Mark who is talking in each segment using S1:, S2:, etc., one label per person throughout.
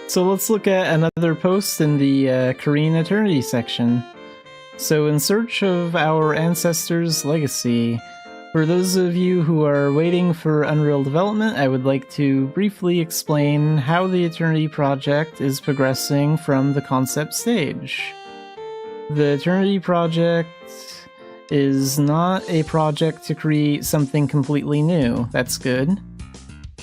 S1: So let's look at another post in the Korean Eternity section. So in search of our ancestors' legacy, for those of you who are waiting for Unreal development, I would like to briefly explain how the Eternity project is progressing from the concept stage. The Eternity project is not a project to create something completely new. That's good.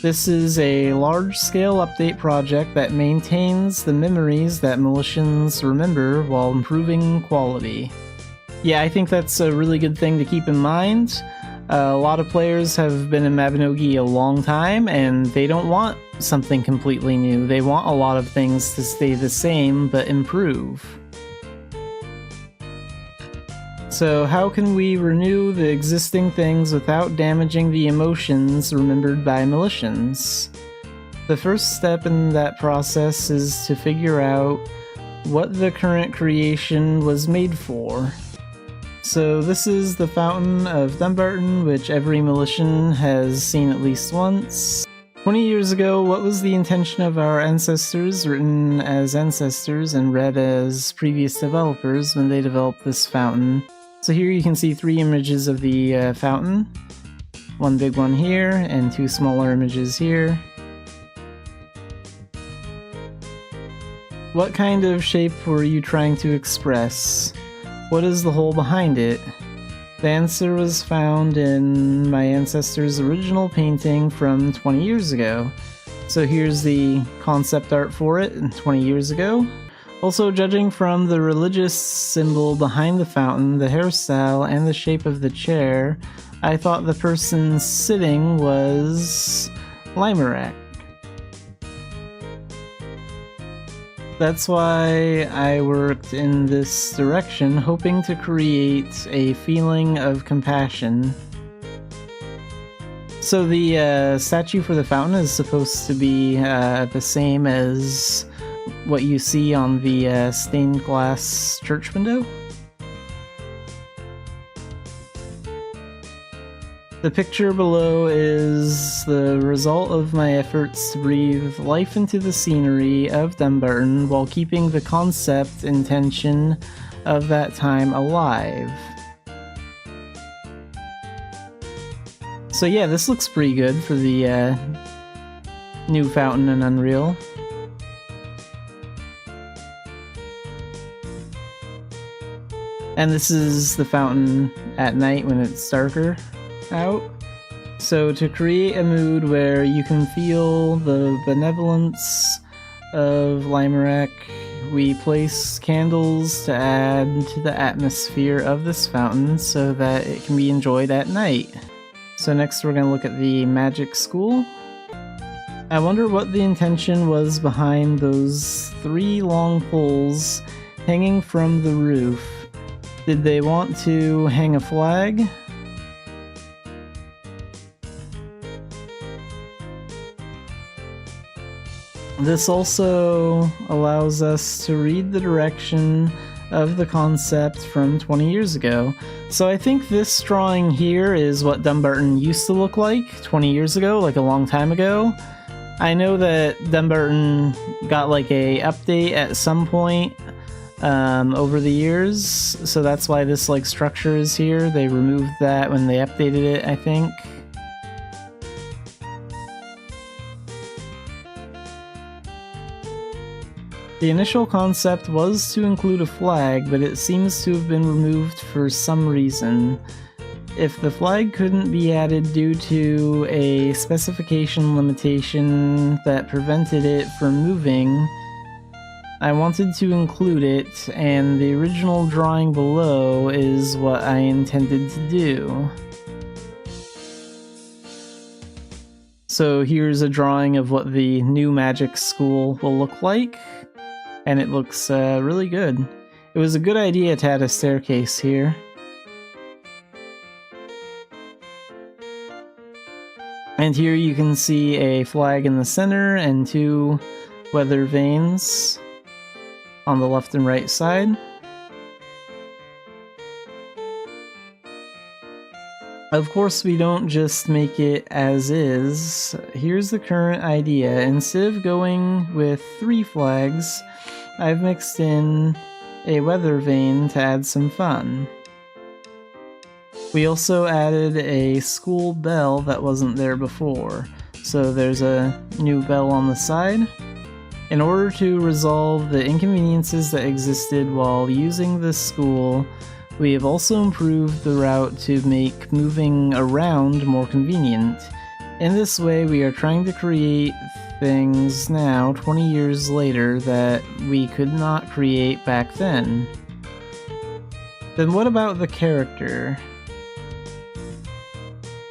S1: This is a large-scale update project that maintains the memories that Militians remember while improving quality. Yeah, I think that's a really good thing to keep in mind. A lot of players have been in Mabinogi a long time, and they don't want something completely new. They want a lot of things to stay the same, but improve. So how can we renew the existing things without damaging the emotions remembered by Militians? The first step in that process is to figure out what the current creation was made for. So this is the Fountain of Dumbarton, which every Militian has seen at least once. 20 years ago, what was the intention of our ancestors, written as ancestors and read as previous developers when they developed this fountain? So here you can see 3 images of the fountain. One big one here, and 2 smaller images here. What kind of shape were you trying to express? What is the hole behind it? The answer was found in my ancestor's original painting from 20 years ago. So here's the concept art for it 20 years ago. Also, judging from the religious symbol behind the fountain, the hairstyle, and the shape of the chair, I thought the person sitting was Limerak. That's why I worked in this direction, hoping to create a feeling of compassion. So the statue for the fountain is supposed to be the same as what you see on the stained glass church window. The picture below is the result of my efforts to breathe life into the scenery of Dumbarton while keeping the concept intention of that time alive. So yeah, this looks pretty good for the new fountain in Unreal. And this is the fountain at night when it's darker out. So to create a mood where you can feel the benevolence of Limerak, we place candles to add to the atmosphere of this fountain so that it can be enjoyed at night. So next we're going to look at the magic school. I wonder what the intention was behind those 3 long poles hanging from the roof. Did they want to hang a flag? This also allows us to read the direction of the concept from 20 years ago. So I think this drawing here is what Dumbarton used to look like 20 years ago, like a long time ago. I know that Dumbarton got like a update at some point over the years, so that's why this like structure is here. They removed that when they updated it, I think. The initial concept was to include a flag, but it seems to have been removed for some reason. If the flag couldn't be added due to a specification limitation that prevented it from moving, I wanted to include it, and the original drawing below is what I intended to do. So here's a drawing of what the new magic school will look like, and it looks really good. It was a good idea to add a staircase here. And here you can see a flag in the center and 2 weather vanes on the left and right side. Of course, we don't just make it as is. Here's the current idea. Instead of going with 3 flags, I've mixed in a weather vane to add some fun. We also added a school bell that wasn't there before, so there's a new bell on the side. In order to resolve the inconveniences that existed while using this school, we have also improved the route to make moving around more convenient. In this way, we are trying to create things now, 20 years later, that we could not create back then. Then what about the character?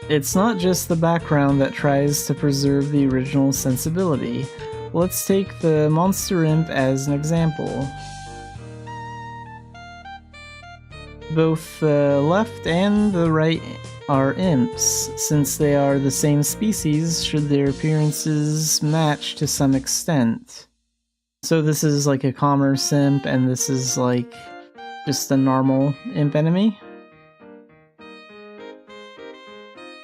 S1: It's not just the background that tries to preserve the original sensibility. Let's take the monster imp as an example. Both the left and the right are imps, since they are the same species should their appearances match to some extent. So this is like a commerce imp, and this is like just a normal imp enemy.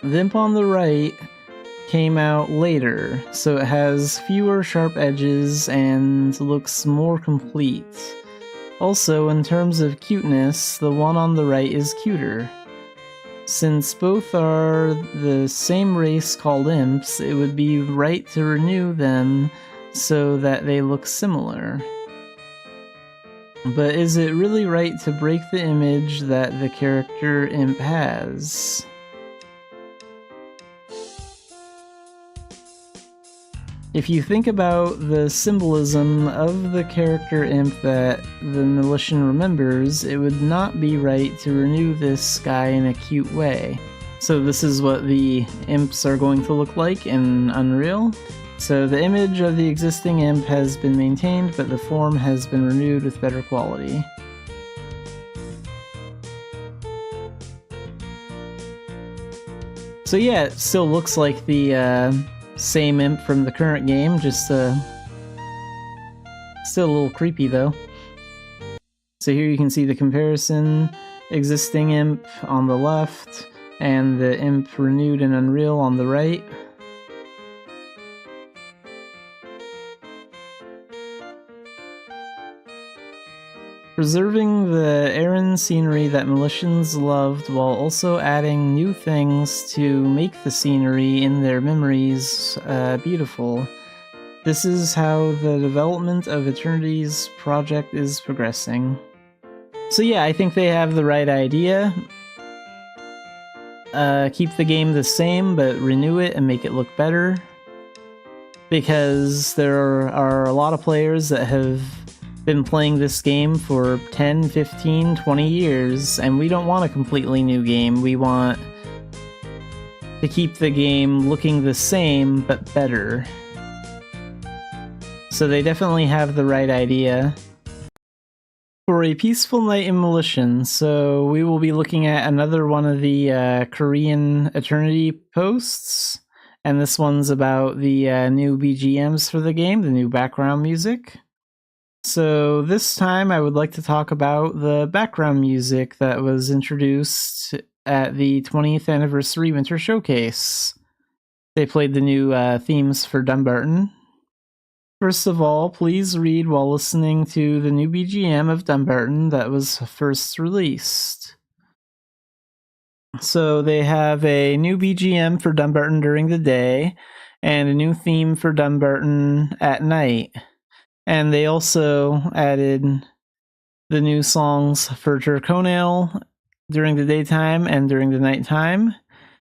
S1: The imp on the right came out later, so it has fewer sharp edges and looks more complete. Also, in terms of cuteness, the one on the right is cuter. Since both are the same race called imps, it would be right to renew them so that they look similar. But is it really right to break the image that the character imp has? If you think about the symbolism of the character imp that the Militian remembers, it would not be right to renew this guy in a cute way. So this is what the imps are going to look like in Unreal. So the image of the existing imp has been maintained, but the form has been renewed with better quality. So yeah, it still looks like the same imp from the current game, just still a little creepy though. So here you can see the comparison, existing imp on the left, and the imp renewed in Unreal on the right. Preserving the Aran scenery that Militians loved while also adding new things to make the scenery in their memories beautiful. This is how the development of Eternity's project is progressing. So yeah, I think they have the right idea. Keep the game the same, but renew it and make it look better. Because there are a lot of players that have been playing this game for 10, 15, 20 years, and we don't want a completely new game. We want to keep the game looking the same, but better. So they definitely have the right idea. For a peaceful night in Militian, so we will be looking at another one of the Korean Eternity posts, and this one's about the new BGMs for the game, the new background music. So this time I would like to talk about the background music that was introduced at the 20th anniversary Winter Showcase. They played the new themes for Dumbarton. First of all, please read while listening to the new BGM of Dumbarton that was first released. So they have a new BGM for Dumbarton during the day, and a new theme for Dumbarton at night. And they also added the new songs for Turconale during the daytime and during the nighttime,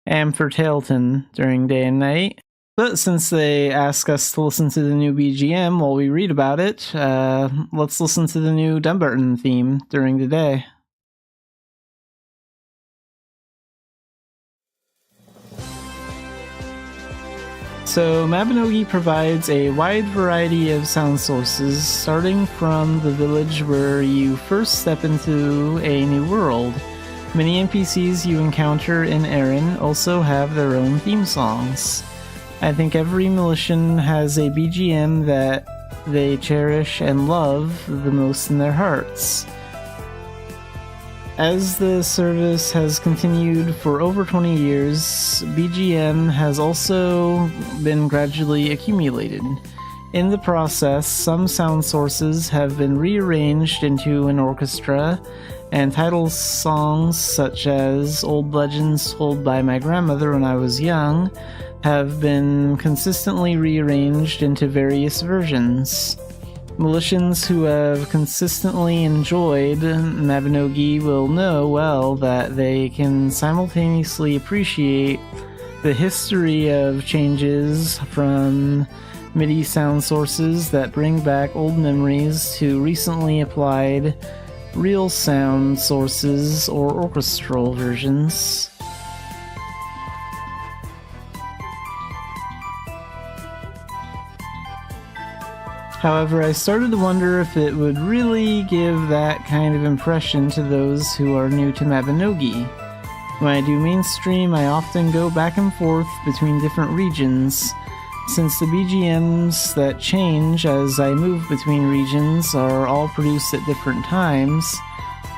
S1: and for Tailton during day and night. But since they ask us to listen to the new BGM while we read about it, let's listen to the new Dumbarton theme during the day. So Mabinogi provides a wide variety of sound sources, starting from the village where you first step into a new world. Many NPCs you encounter in Aran also have their own theme songs. I think every Militian has a BGM that they cherish and love the most in their hearts. As the service has continued for over 20 years, BGM has also been gradually accumulated. In the process, some sound sources have been rearranged into an orchestra, and title songs such as Old Legends Told by My Grandmother When I Was Young have been consistently rearranged into various versions. Militians who have consistently enjoyed Mabinogi will know well that they can simultaneously appreciate the history of changes from MIDI sound sources that bring back old memories to recently applied real sound sources or orchestral versions. However, I started to wonder if it would really give that kind of impression to those who are new to Mabinogi. When I do mainstream, I often go back and forth between different regions. Since the BGMs that change as I move between regions are all produced at different times,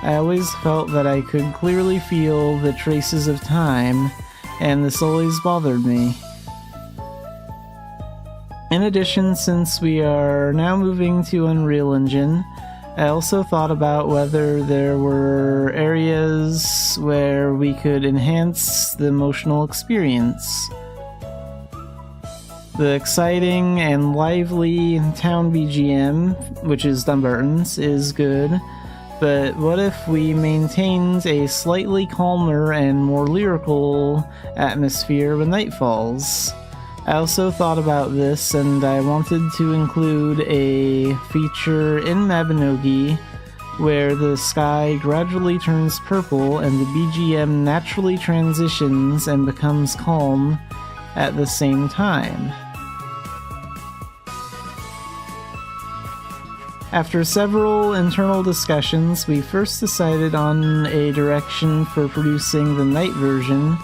S1: I always felt that I could clearly feel the traces of time, and this always bothered me. In addition, since we are now moving to Unreal Engine, I also thought about whether there were areas where we could enhance the emotional experience. The exciting and lively town BGM, which is Dumbarton's, is good, but what if we maintained a slightly calmer and more lyrical atmosphere when night falls? I also thought about this, and I wanted to include a feature in Mabinogi where the sky gradually turns purple and the BGM naturally transitions and becomes calm at the same time. After several internal discussions, we first decided on a direction for producing the night version.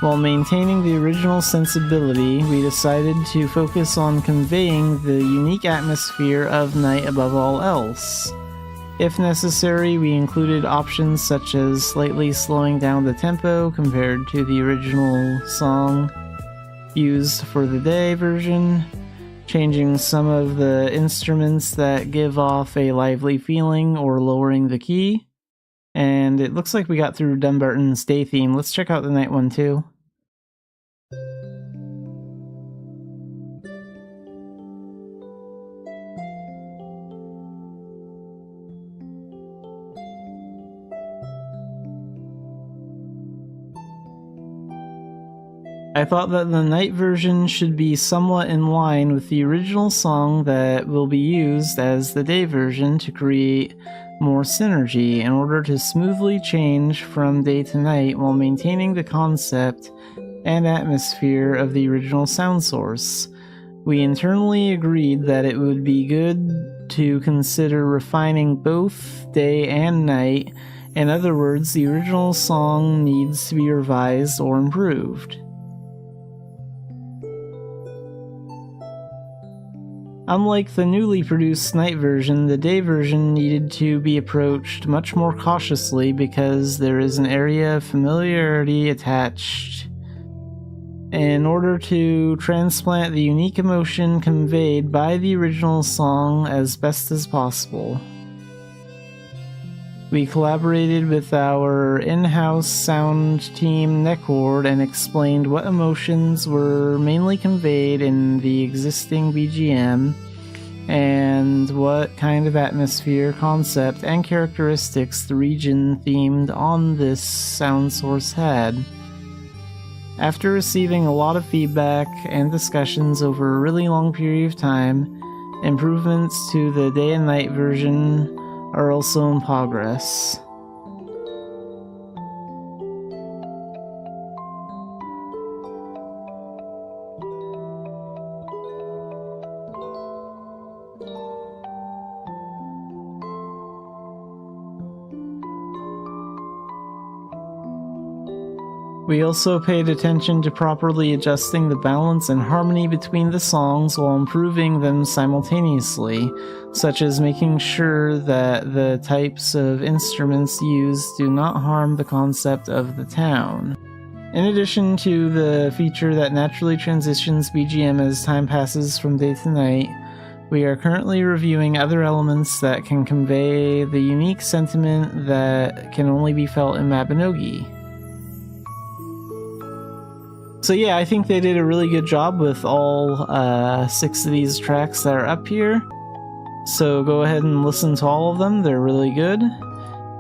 S1: While maintaining the original sensibility, we decided to focus on conveying the unique atmosphere of night above all else. If necessary, we included options such as slightly slowing down the tempo compared to the original song used for the day version, changing some of the instruments that give off a lively feeling or lowering the key. And it looks like we got through Dumbarton's day theme. Let's check out the night one too. I thought that the night version should be somewhat in line with the original song that will be used as the day version to create more synergy in order to smoothly change from day to night while maintaining the concept and atmosphere of the original sound source. We internally agreed that it would be good to consider refining both day and night. In other words, the original song needs to be revised or improved. Unlike the newly produced night version, the day version needed to be approached much more cautiously because there is an area of familiarity attached in order to transplant the unique emotion conveyed by the original song as best as possible. We collaborated with our in-house sound team Neccord and explained what emotions were mainly conveyed in the existing BGM and what kind of atmosphere, concept, and characteristics the region themed on this sound source had. After receiving a lot of feedback and discussions over a really long period of time, improvements to the day and night version are also in progress. We also paid attention to properly adjusting the balance and harmony between the songs while improving them simultaneously, such as making sure that the types of instruments used do not harm the concept of the town. In addition to the feature that naturally transitions BGM as time passes from day to night, we are currently reviewing other elements that can convey the unique sentiment that can only be felt in Mabinogi. So yeah, I think they did a really good job with all 6 of these tracks that are up here. So go ahead and listen to all of them, they're really good.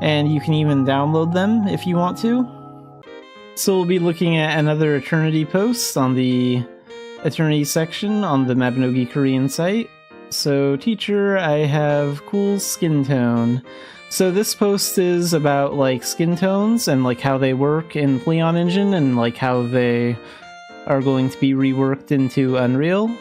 S1: And you can even download them if you want to. So we'll be looking at another Eternity post on the Eternity section on the Mabinogi Korean site. So teacher, I have cool skin tone. So this post is about like skin tones and like how they work in Pleon Engine and like how they are going to be reworked into Unreal.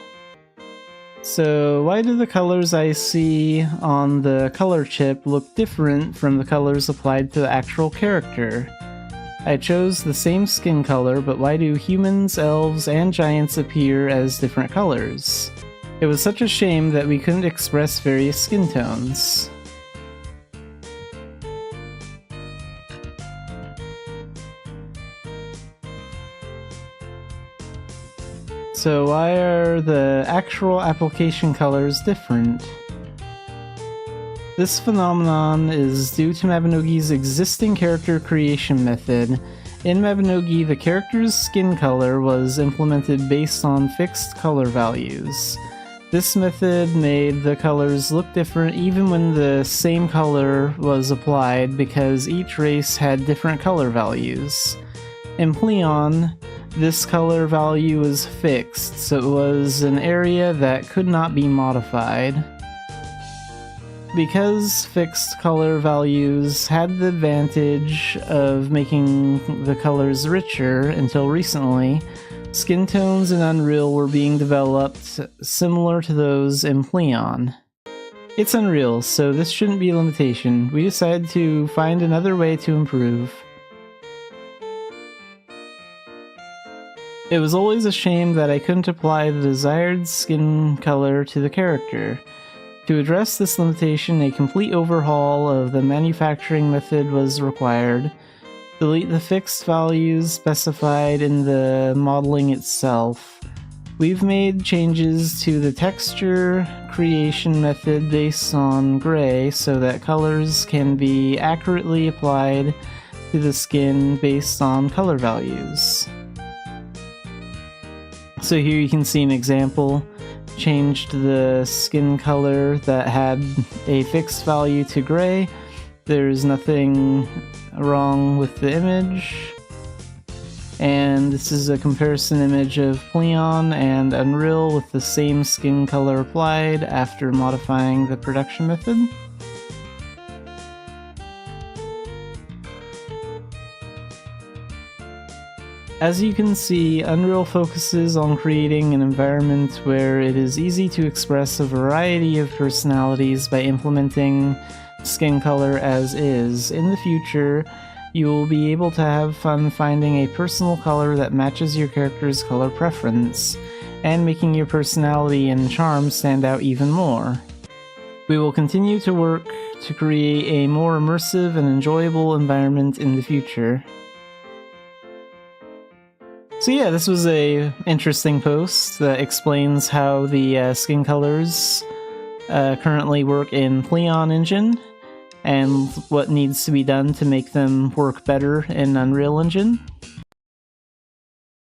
S1: So why do the colors I see on the color chip look different from the colors applied to the actual character? I chose the same skin color, but why do humans, elves, and giants appear as different colors? It was such a shame that we couldn't express various skin tones. So why are the actual application colors different? This phenomenon is due to Mabinogi's existing character creation method. In Mabinogi, the character's skin color was implemented based on fixed color values. This method made the colors look different even when the same color was applied because each race had different color values. In Pleon, this color value was fixed, so it was an area that could not be modified. Because fixed color values had the advantage of making the colors richer until recently, skin tones in Unreal were being developed similar to those in Pleon. It's Unreal, so this shouldn't be a limitation. We decided to find another way to improve. It was always a shame that I couldn't apply the desired skin color to the character. To address this limitation, a complete overhaul of the manufacturing method was required. Delete the fixed values specified in the modeling itself. We've made changes to the texture creation method based on gray so that colors can be accurately applied to the skin based on color values. So here you can see an example. Changed the skin color that had a fixed value to gray. There's nothing wrong with the image. And this is a comparison image of Pleon and Unreal with the same skin color applied after modifying the production method. As you can see, Unreal focuses on creating an environment where it is easy to express a variety of personalities by implementing skin color as is. In the future, you will be able to have fun finding a personal color that matches your character's color preference, and making your personality and charm stand out even more. We will continue to work to create a more immersive and enjoyable environment in the future. So yeah, this was a interesting post that explains how the skin colors currently work in Pleon Engine, and what needs to be done to make them work better in Unreal Engine.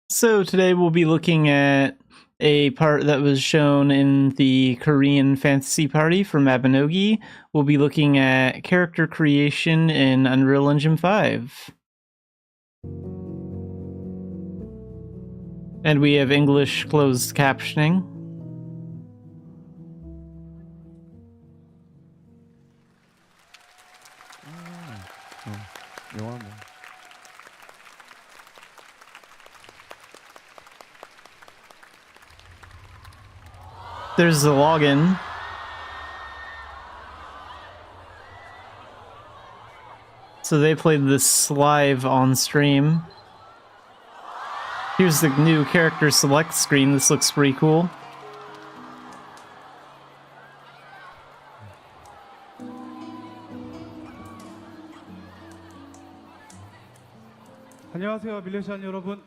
S1: So today we'll be looking at a part that was shown in the Korean Fantasy Party for Mabinogi. We'll be looking at character creation in Unreal Engine 5. And we have English closed captioning. There's the login. So they played this live on stream. Here's the new character select screen. This looks pretty cool.
S2: 안녕하세요, 밀레시안 여러분.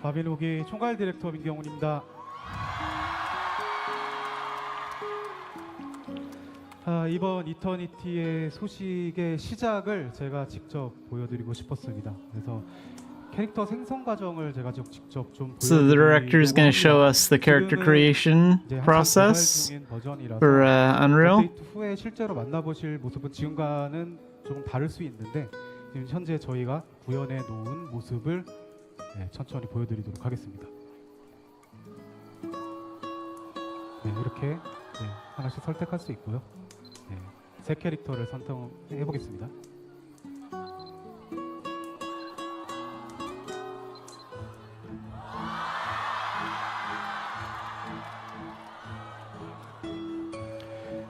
S2: 마비노기 총괄 디렉터 민경훈입니다. 이번 이터니티의 소식의 시작을 제가 직접 보여드리고 싶었습니다. 그래서 캐릭터 생성 과정을 제가 직접 좀
S1: So the director is going to show us the character creation process for Unreal.
S2: 업데이트 후에 실제로 만나보실 모습은 지금과는 좀 다를 수 있는데 지금 현재 저희가 구현해 놓은 모습을 천천히 보여드리도록 하겠습니다. 이렇게 하나씩 선택할 수 있고요. 세 캐릭터를 선택해 보겠습니다.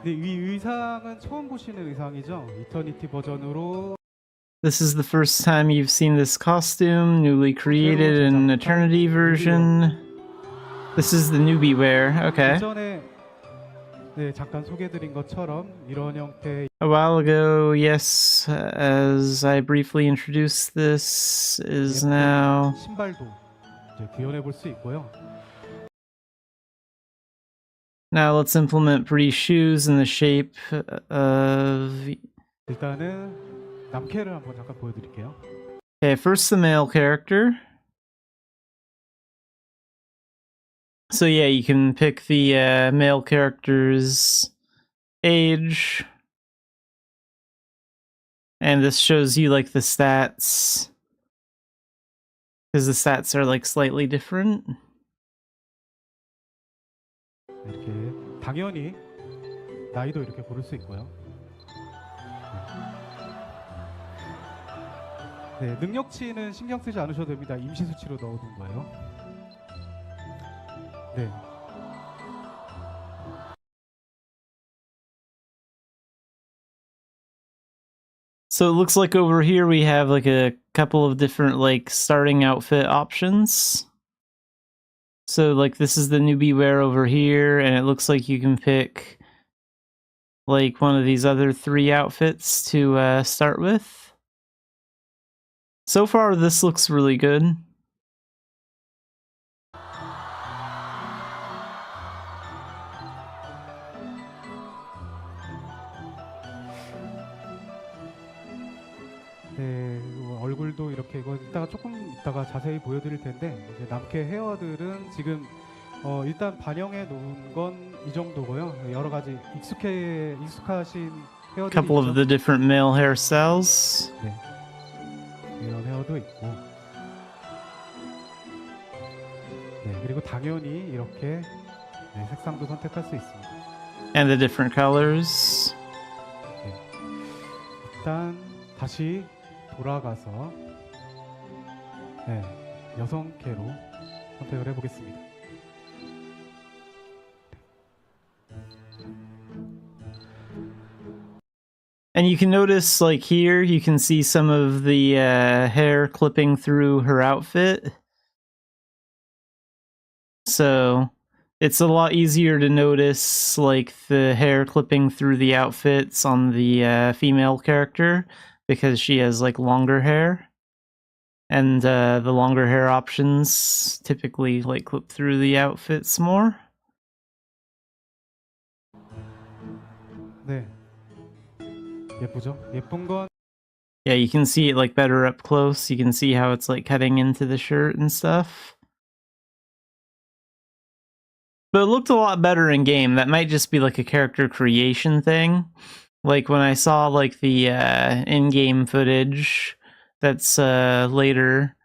S2: 이 의상은 처음 보시는 의상이죠. 이터니티 버전으로.
S1: This is the first time you've seen this costume, newly created in Eternity version. This is the newbie wear. Okay.
S2: 전에 잠깐 소개드린 것처럼 이런 형태.
S1: A while ago, yes, as I briefly introduced, this is now.
S2: 신발도 이제 구현해 볼 수 있고요.
S1: Now let's implement pretty shoes in the shape of.
S2: 일단은 남캐를 한번 잠깐 보여드릴게요.
S1: Okay, first the male character. So yeah, you can pick the male character's age. And this shows you like the stats. Because the stats are like slightly different.
S2: 이렇게 당연히 나이도 이렇게 고를 수 있고요. 능력치는 신경 쓰지 않으셔도 됩니다. 임시 수치로 넣어둔 거예요.
S1: So it looks like over here we have like a couple of different like starting outfit options. So like this is the newbie wear over here, and it looks like you can pick like one of these other 3 outfits to start with. So far this looks really good.
S2: 얼굴도 이렇게 이거 조금 이따가 자세히 보여드릴 텐데 이제 남캐 헤어들은 지금 일단 반영해 놓은 건 이 정도고요. 여러 가지 익숙하신 헤어들이
S1: Couple of the different male hairstyles.
S2: 이런 헤어도 있고, 그리고 당연히 이렇게 색상도 선택할 수 있습니다.
S1: And the different colors.
S2: 일단 다시 돌아가서 여성캐로 선택을 해보겠습니다.
S1: And you can notice, like here, you can see some of the hair clipping through her outfit. So it's a lot easier to notice, like, the hair clipping through the outfits on the female character, because she has, like, longer hair. And the longer hair options typically, like, clip through the outfits more.
S2: 예쁘죠? 예쁜 건
S1: Yeah, you can see it like better up close. You can see how it's like cutting into the shirt and stuff. But it looked a lot better in game. That might just be like a character creation thing. Like when I saw like the in-game footage that's later,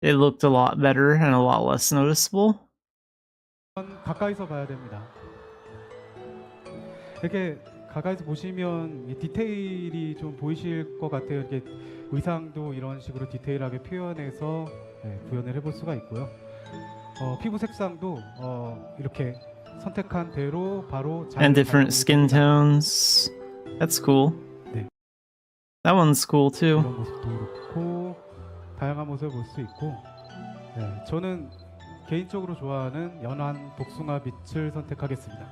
S1: it looked a lot better and a lot less noticeable.
S2: 가까이서 봐야 됩니다. 이렇게 가까이서 보시면 이 디테일이 좀 보이실 것 같아요. 이렇게 의상도 이런 식으로 디테일하게 표현해서 구현을 해볼 수가 있고요. 피부 색상도 이렇게 선택한 대로 바로 잘
S1: And different skin tones. That's cool. That one's cool too.
S2: 이런 모습도 그렇고 다양한 모습을 볼 수 있고, 네, 저는 개인적으로 좋아하는 연한 복숭아 빛을 선택하겠습니다.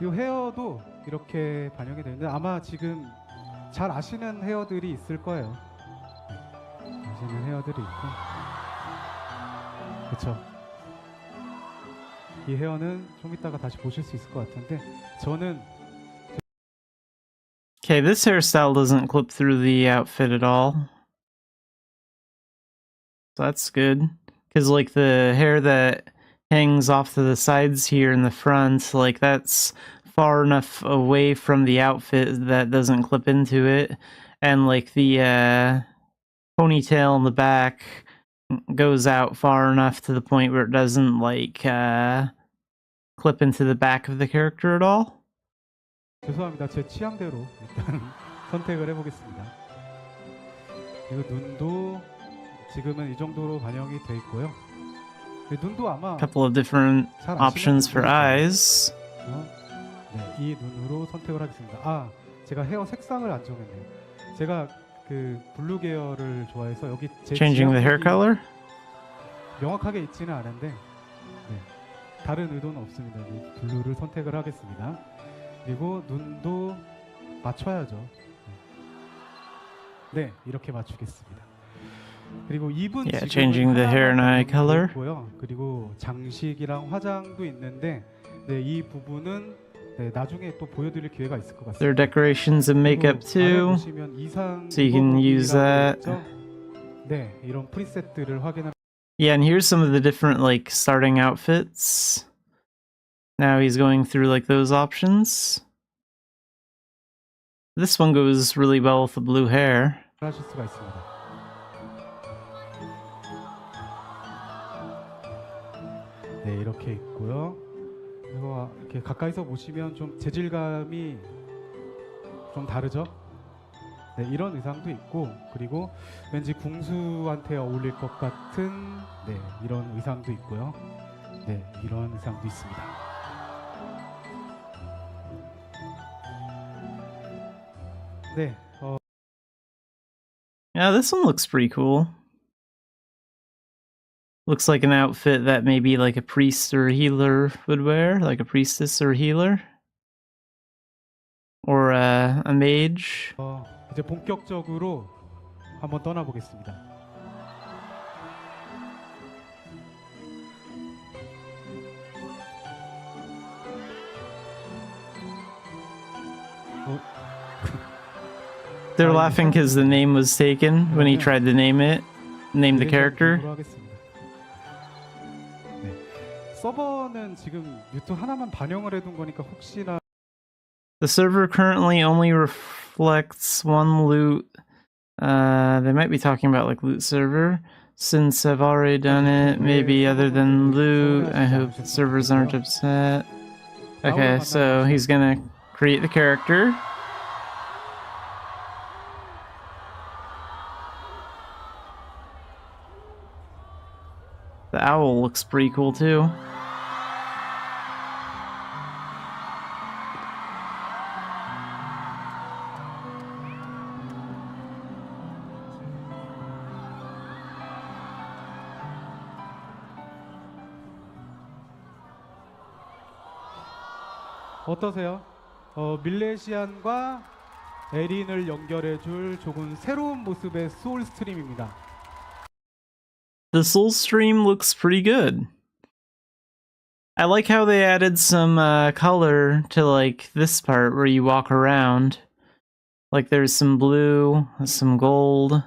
S2: 이 헤어도 이렇게 반영이 되는데 아마 지금 잘 아시는 헤어들이 있을 거예요. 아시는 헤어들이 있고, 그렇죠. 이 헤어는 좀 이따가 다시 보실 수 있을 것 같은데 저는
S1: Okay, this hairstyle doesn't clip through the outfit at all. So that's good. Because, like, the hair that hangs off to the sides here in the front, like, that's far enough away from the outfit that doesn't clip into it. And, like, the ponytail in the back goes out far enough to the point where it doesn't, like, clip into the back of the character at all.
S2: 죄송합니다. 제 취향대로 일단 선택을 해보겠습니다. 그리고 눈도 지금은 이 정도로 반영이 돼 있고요. 눈도 아마
S1: Couple of different
S2: 잘
S1: options for
S2: 아시는
S1: eyes.
S2: 네, 이 눈으로 선택을 하겠습니다. 아, 제가 헤어 색상을 안 정했네요. 제가 그 블루 계열을 좋아해서 여기 제
S1: Changing the hair color?
S2: 명확하게 있지는 않은데 네, 다른 의도는 없습니다. 이 블루를 선택을 하겠습니다. 그리고 눈도 맞춰야죠. 네, 이렇게 맞추겠습니다. 그리고 입은
S1: Yeah, changing the hair and eye color.
S2: 있고요. 그리고 장식이랑 화장도 있는데 네, 이 부분은 네, 나중에 또 보여드릴 기회가 있을 것 같습니다.
S1: There are decorations and makeup too, so you can use that.
S2: 네, 이런 프리셋들을 확인을.
S1: Yeah, and here's some of the different, like, starting outfits. Now he's going through, like, those options. This one goes really well with the blue hair.
S2: 하실 수가 있습니다. 네, 이렇게 있고요. 그리고 이렇게 가까이서 보시면 좀 재질감이 좀 다르죠? 네, 이런 의상도 있고, 그리고 왠지 궁수한테 어울릴 것 같은 네, 이런 의상도 있고요. 네, 이런 의상도 있습니다. 네,
S1: Yeah, this one looks pretty cool. Looks like an outfit that maybe like a priest or a healer would wear, like a priestess or a healer. Or a mage.
S2: 이제 본격적으로 한번 떠나보겠습니다.
S1: They're laughing because the name was taken when he tried to name the character.
S2: 네. 서버는 지금 유튜브 하나만 반영을 해둔 거니까 혹시나
S1: The server currently only reflects one loot. They might be talking about like loot server. Since I've already done it, maybe other than loot, I hope the servers aren't upset. Okay, so he's gonna create the character. The owl looks pretty cool too.
S2: 어떠세요? 밀레시안과 에린을 연결해줄 조금 새로운 모습의 소울 스트림입니다.
S1: The soul stream looks pretty good. I like how they added some color to like this part where you walk around. Like there's some blue, some gold,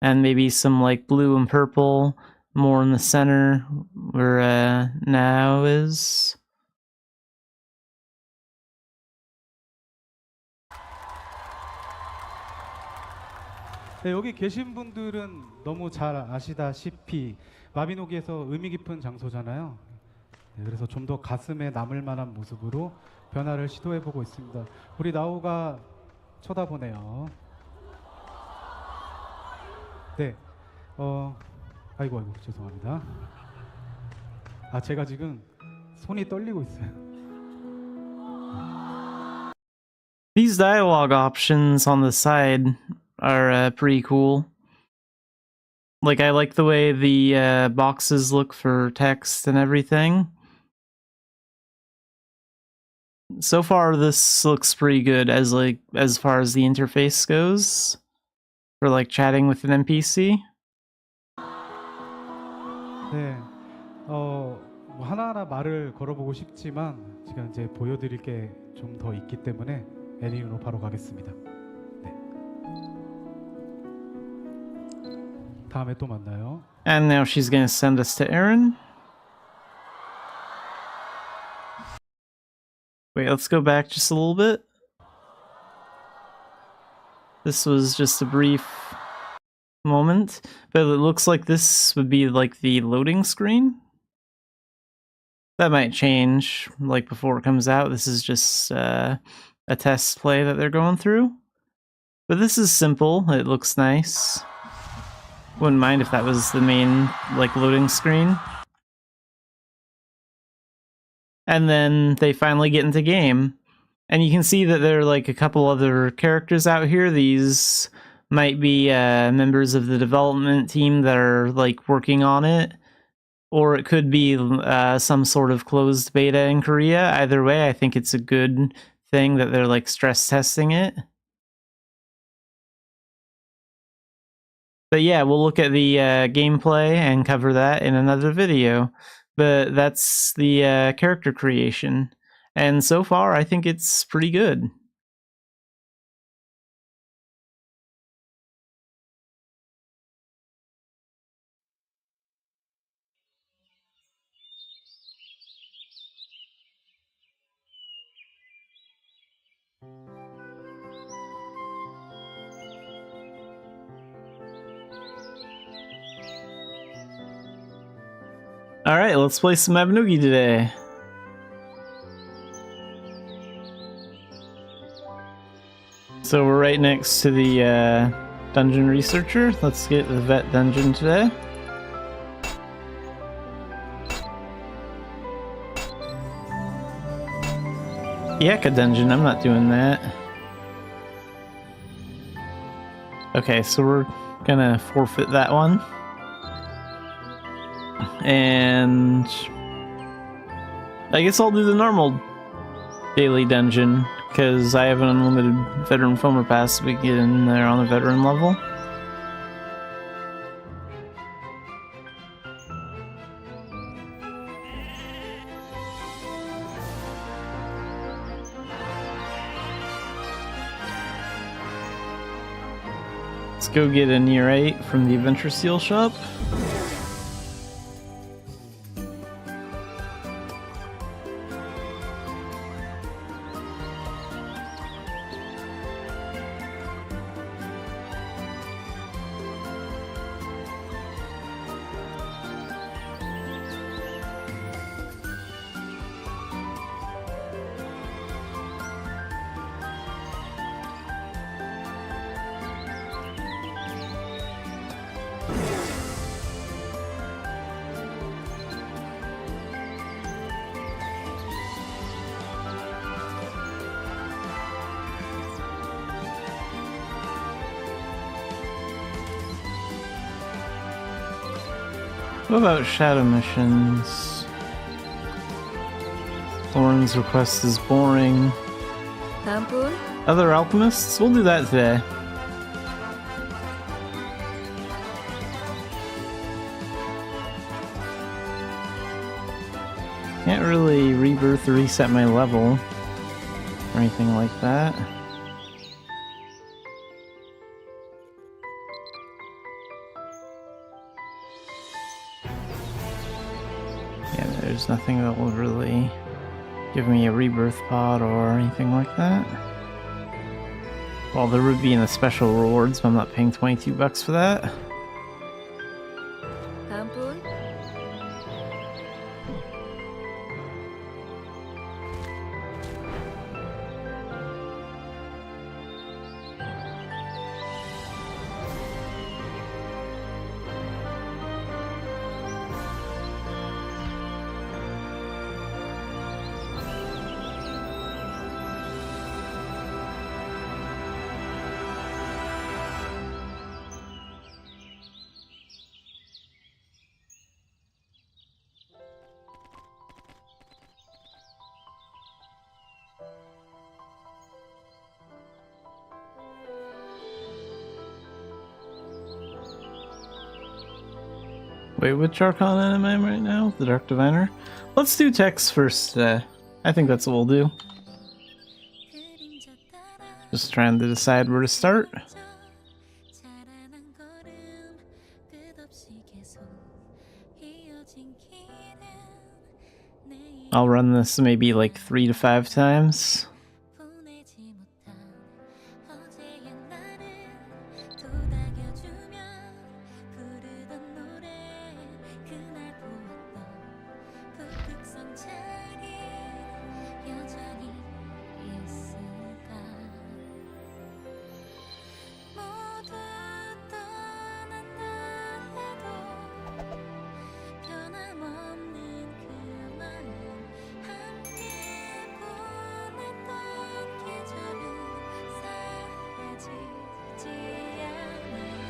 S1: and maybe some like blue and purple more in the center where now is.
S2: 네, 여기 계신 분들은 너무 잘 아시다시피 마비노기에서 의미 깊은 장소잖아요. 네, 그래서 좀 더 가슴에 남을 만한 모습으로 변화를 시도해보고 있습니다. 우리 나오가 쳐다보네요. 네, 아이고 죄송합니다. 아, 제가 지금 손이 떨리고 있어요.
S1: These dialogue options on the side are pretty cool. Like, I like the way the boxes look for text and everything. So far, this looks pretty good as far as the interface goes for like chatting with an NPC.
S2: 네, 뭐 하나하나 말을 걸어보고 싶지만 지금 이제 보여드릴 게 좀 더 있기 때문에 애니로 바로 가겠습니다. 네. 다음에 또 만나요.
S1: And now she's gonna send us to Aaron. Wait, let's go back just a little bit. This was just a brief moment, but it looks like this would be like the loading screen. That might change, like before it comes out. This is just a test play that they're going through. But this is simple, it looks nice. Wouldn't mind if that was the main, like, loading screen. And then they finally get into game. And you can see that there are, like, a couple other characters out here. These might be members of the development team that are, like, working on it. Or it could be some sort of closed beta in Korea. Either way, I think it's a good thing that they're, like, stress testing it. But yeah, we'll look at the gameplay and cover that in another video. But that's the character creation. And so far, I think it's pretty good. Alright, let's play some Mabinogi today. So we're right next to the dungeon researcher. Let's get the vet dungeon today. Yaka dungeon, I'm not doing that. Okay, so we're gonna forfeit that one. And I guess I'll do the normal daily dungeon, because I have an unlimited veteran foamer pass, so we get in there on a veteran level. Let's go get a Nearite from the Adventure Steel shop. What about shadow missions? Thorn's request is boring. Other alchemists? We'll do that today. Can't really rebirth or reset my level or anything like that. There's nothing that will really give me a rebirth pod or anything like that. Well, there would be in the special rewards, but I'm not paying 22 bucks for that. Wait, which Arcana am I right now? The Dark Diviner? Let's do text first. I think that's what we'll do. Just trying to decide where to start. I'll run this maybe like 3 to 5 times.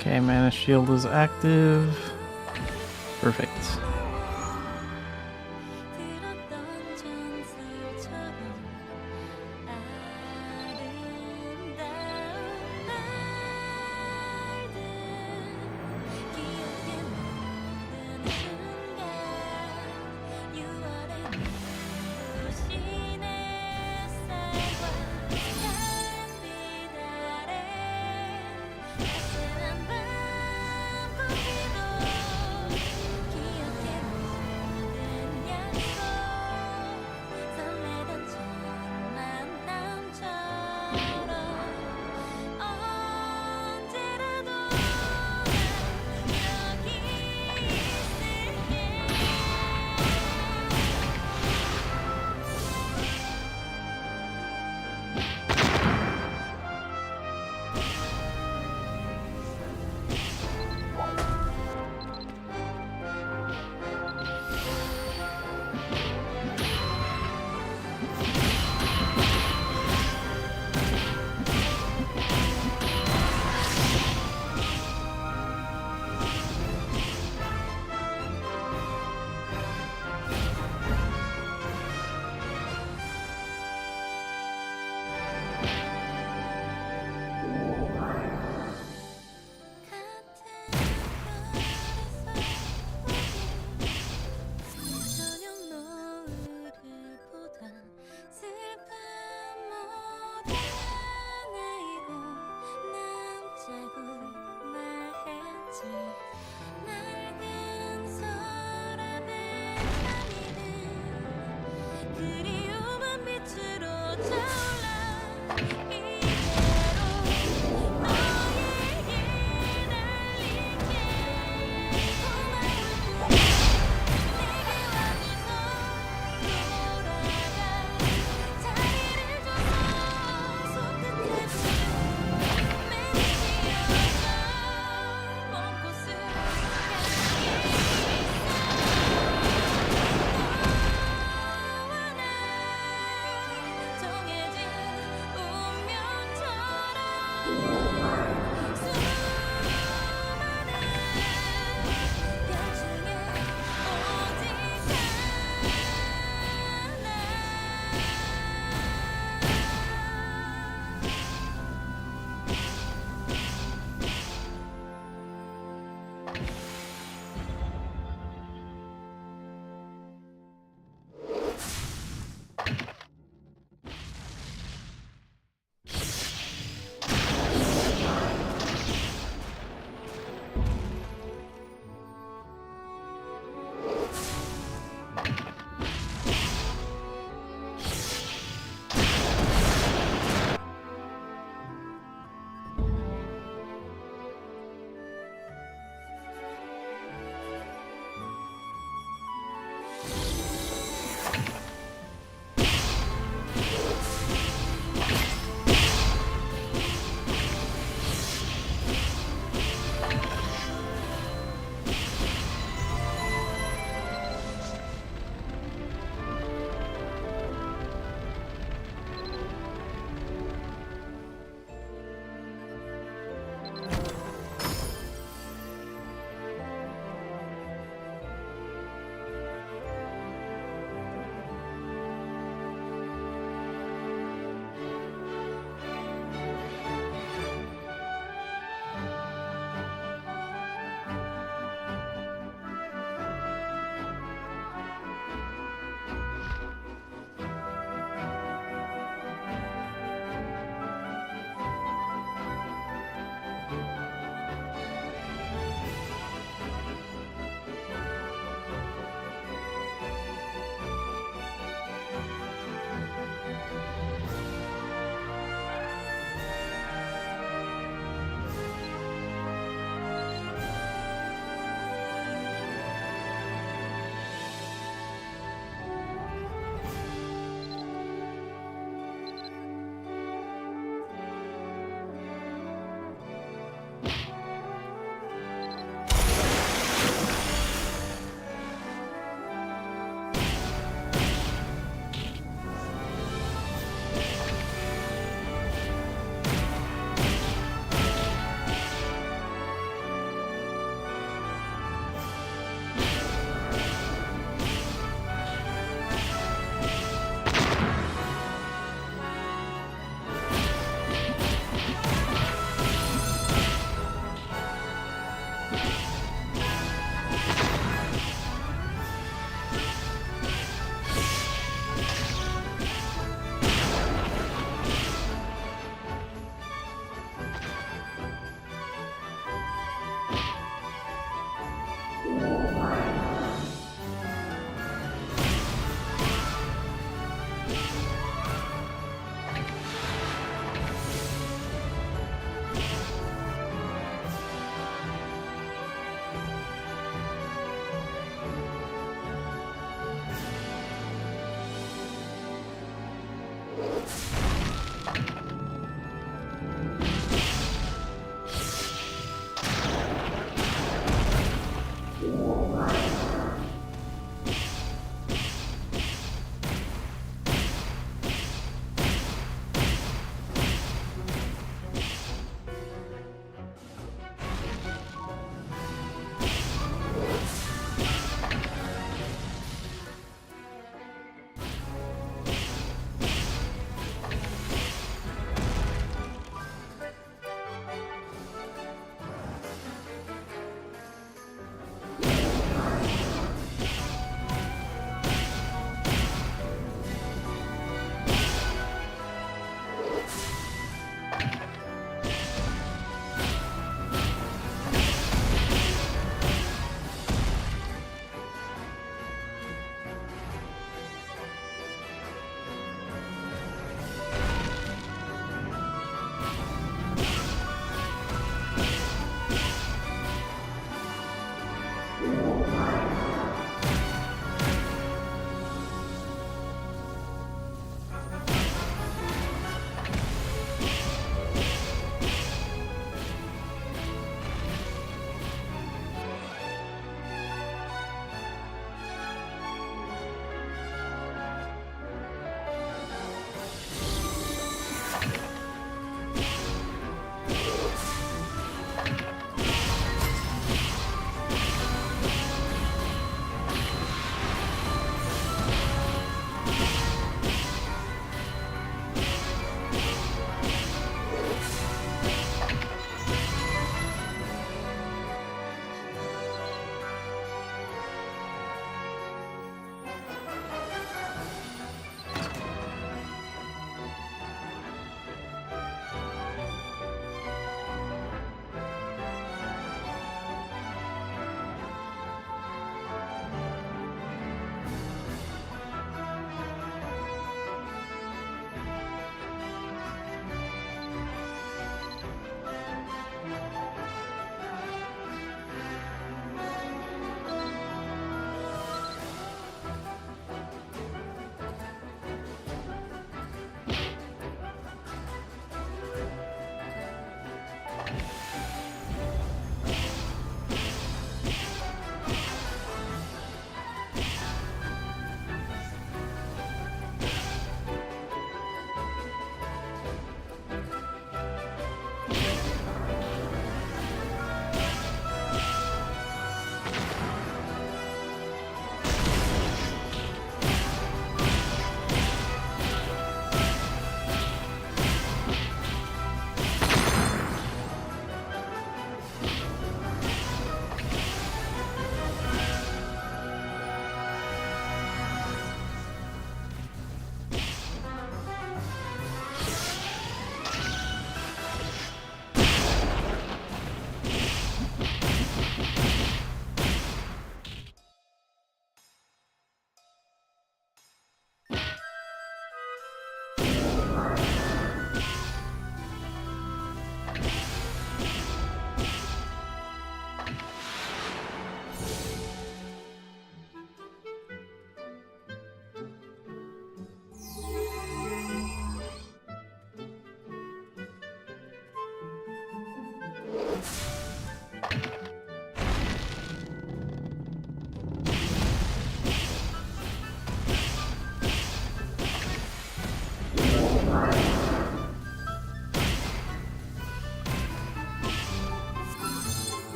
S1: Okay, Mana Shield is active. Perfect.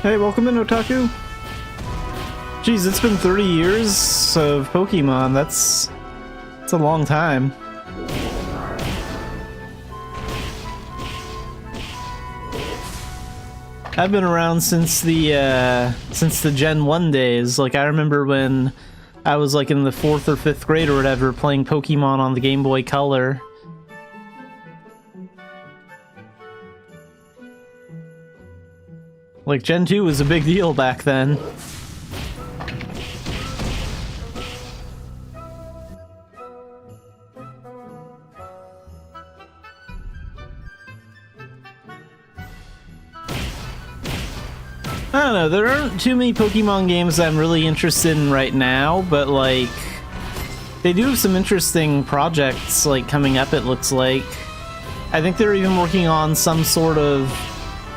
S1: Hey, welcome in, Otaku. Jeez, it's been 30 years of Pokemon. That's a long time. I've been around since the Gen 1 days. Like, I remember when I was like in the 4th or 5th grade or whatever, playing Pokemon on the Game Boy Color. Like, Gen 2 was a big deal back then. I don't know, there aren't too many Pokemon games I'm really interested in right now, but like, they do have some interesting projects like coming up, it looks like. I think they're even working on some sort of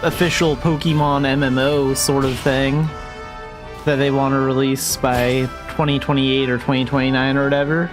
S1: official Pokemon MMO sort of thing that they want to release by 2028 or 2029 or whatever.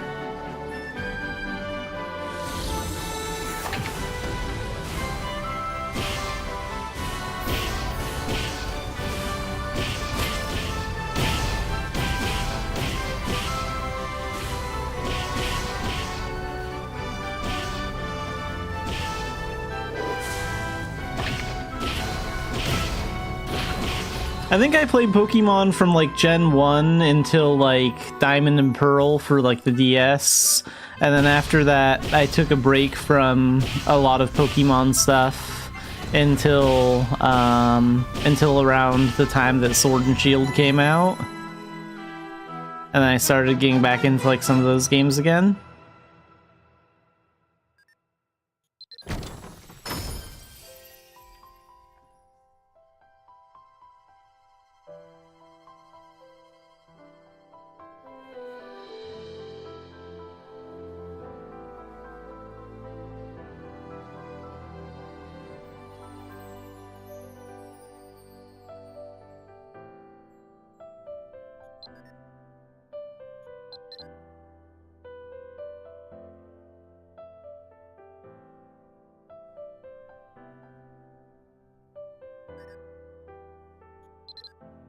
S1: I think I played Pokemon from like Gen 1 until like Diamond and Pearl for like the DS, and then after that I took a break from a lot of Pokemon stuff until around the time that Sword and Shield came out, and then I started getting back into like some of those games again.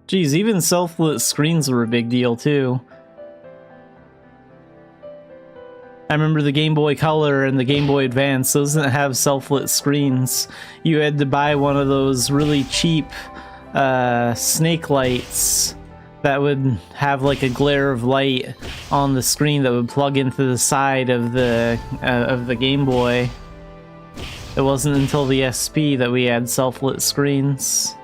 S1: Geez, even self-lit screens were a big deal too. I remember the Game Boy Color and the Game Boy Advance, those didn't have self-lit screens. You had to buy one of those really cheap snake lights that would have like a glare of light on the screen that would plug into the side of the Game Boy. It wasn't until the SP that we had self-lit screens.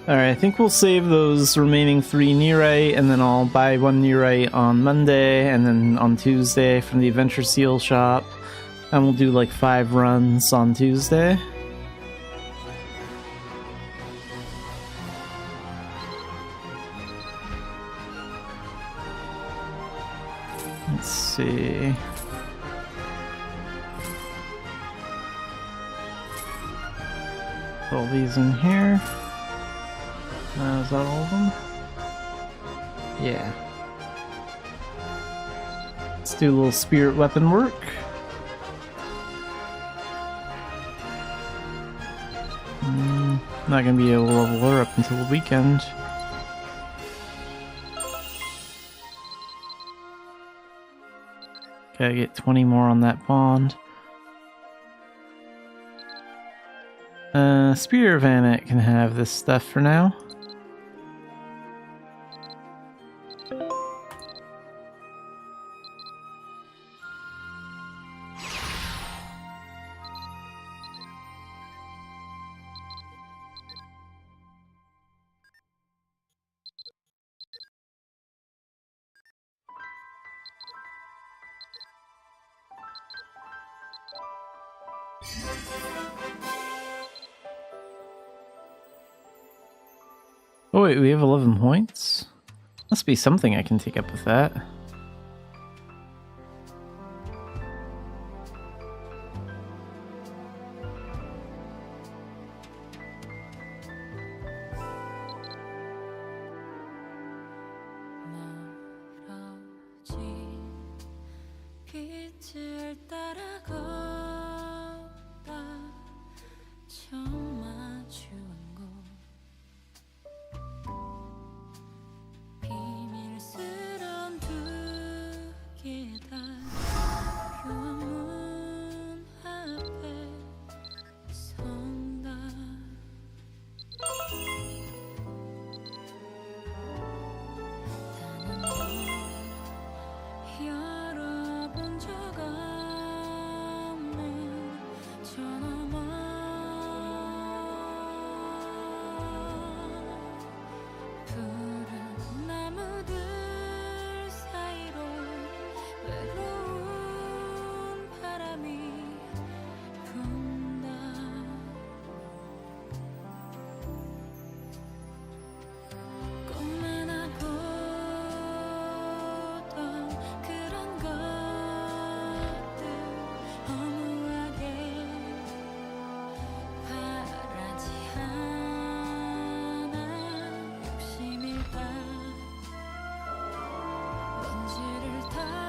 S1: Alright, I think we'll save those remaining 3 Nearite, and then I'll buy 1 Nearite on Monday, and then on Tuesday from the Adventure Seal shop. And we'll do like 5 runs on Tuesday. Let's see. Put all these in here. Is that all of them? Yeah. Let's do a little spirit weapon work. Not gonna be able to level her up until the weekend. Gotta get 20 more on that bond. Spear of Anet can have this stuff for now. Oh wait, we have 11 points? Must be something I can take up with that.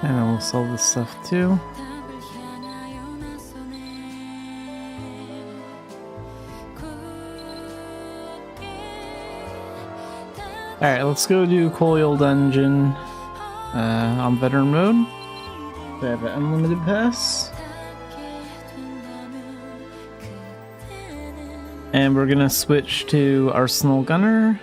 S1: And I will sell this stuff too. Alright, let's go do Coil Dungeon on veteran mode. We have an unlimited pass. And we're gonna switch to Arsenal Gunner.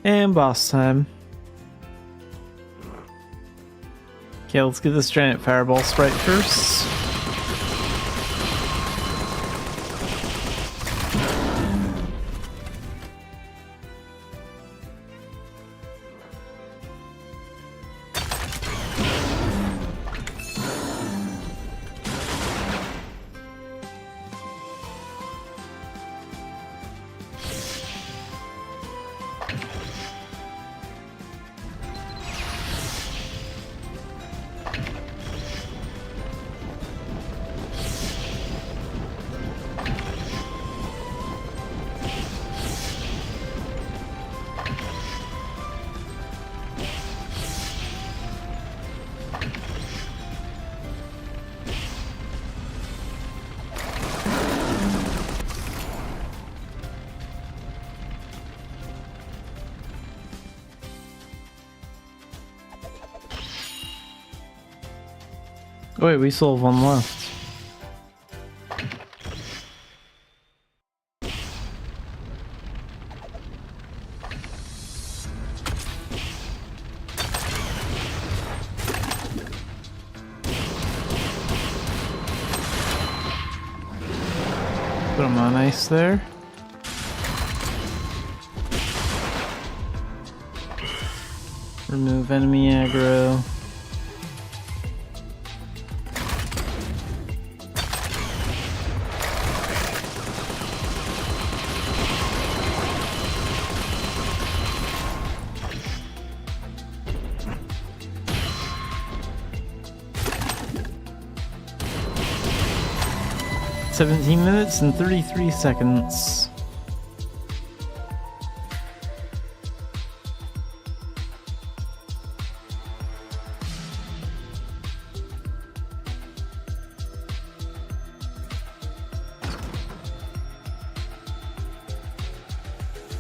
S1: And boss time. Okay, let's get this giant fireball sprite first. Oh, wait, we still have one left. Put him on ice there. Remove enemy aggro. "17 minutes and 33 seconds.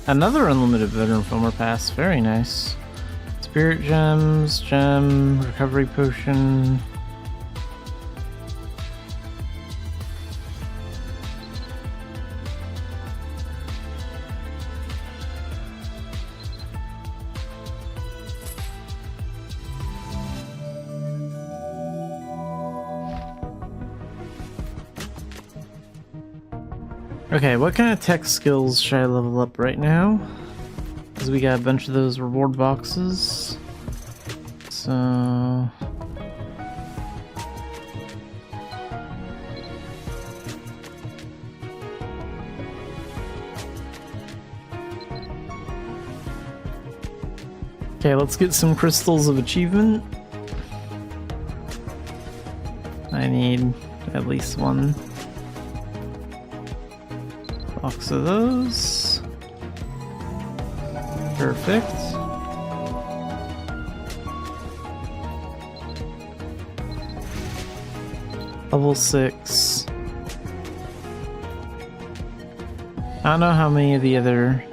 S1: Another unlimited veteran filmer pass, very nice. Spirit gems, gem, recovery potion. Okay, what kind of tech skills should I level up right now? Because we got a bunch of those reward boxes. So... okay, let's get some crystals of achievement. I need at least one box of those. Perfect. Level 6. I don't know how many of the other...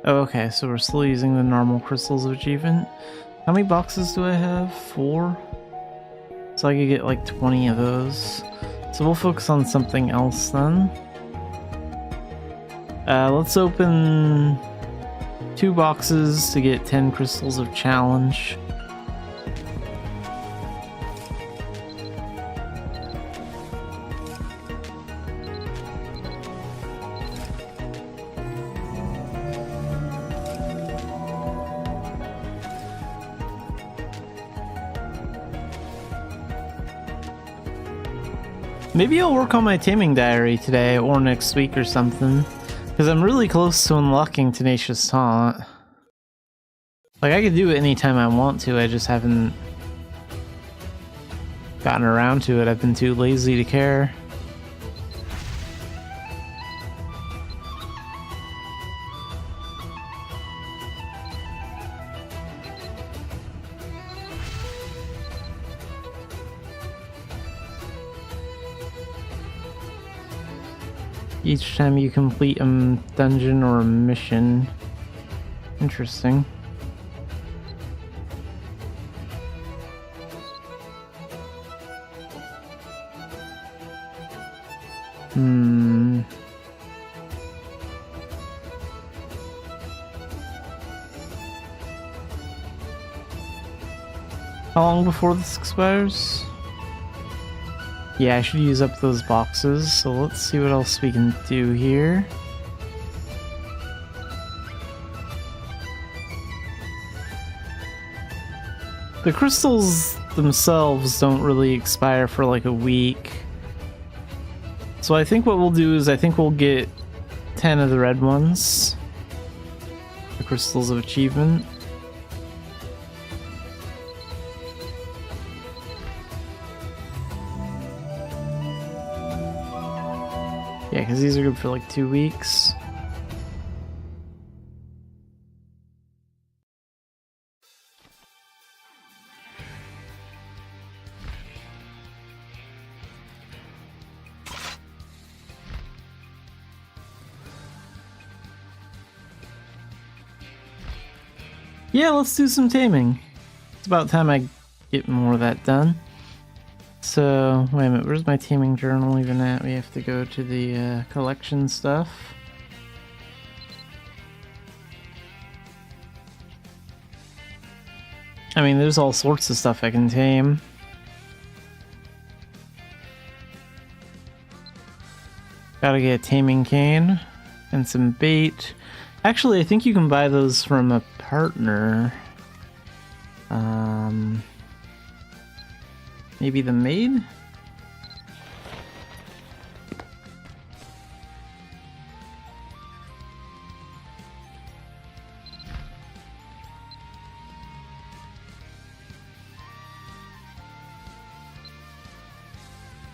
S1: oh, okay, so we're still using the normal crystals of achievement. How many boxes do I have? 4? So I could get like 20 of those. So we'll focus on something else then. Let's open 2 boxes to get 10 crystals of challenge. Maybe I'll work on my taming diary today or next week or something, because I'm really close to unlocking Tenacious Taunt. Like, I could do it anytime I want to, I just haven't gotten around to it. I've been too lazy to care. Each time you complete a dungeon or a mission. Interesting. How long before this expires? Yeah, I should use up those boxes, so let's see what else we can do here. The crystals themselves don't really expire for like a week. So I think what we'll do is I think we'll get 10 of the red ones. The crystals of achievement. Yeah, because these are good for like 2 weeks. Yeah, let's do some taming. It's about time I get more of that done. So, wait a minute, where's my taming journal even at? We have to go to the collection stuff. I mean, there's all sorts of stuff I can tame. Gotta get a taming cane and some bait. Actually, I think you can buy those from a partner. Maybe the maid?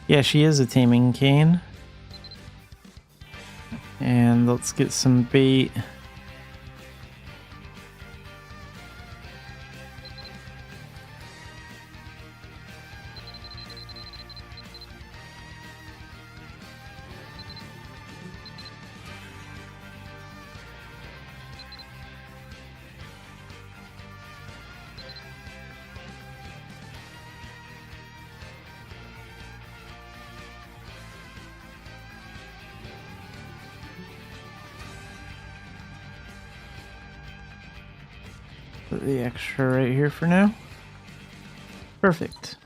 S1: Yeah, she is a taming cane. And let's get some bait. Put the extra right here for now. Perfect.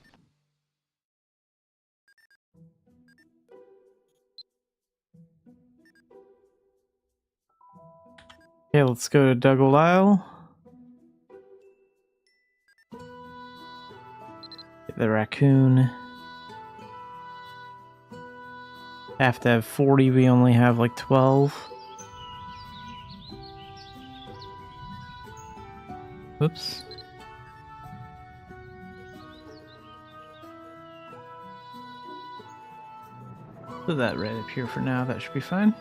S1: Okay, let's go to Dougal Isle. Get the raccoon. Have to have 40, we only have like 12. Whoops. Put that right up here for now, that should be fine.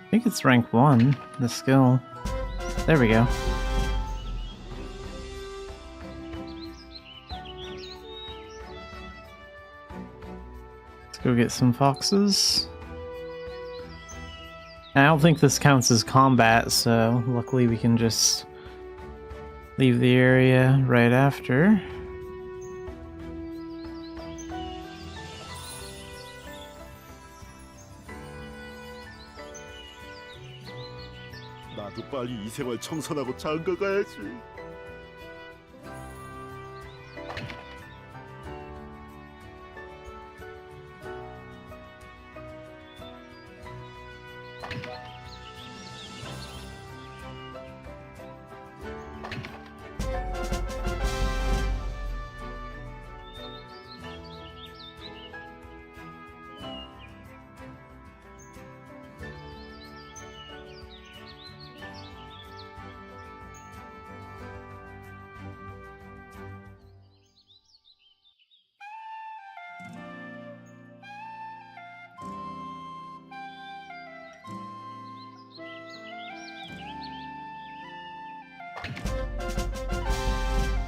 S1: I think it's rank 1, the skill. There we go. Let's go get some foxes. And I don't think this counts as combat, so luckily we can just leave the area right after.
S3: 나도 빨리 이 생활 청산하고 장가 가야지.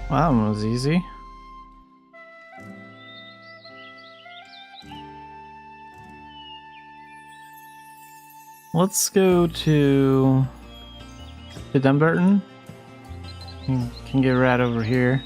S1: Wow, that was easy. Let's go to Dumbarton. You can get right over here.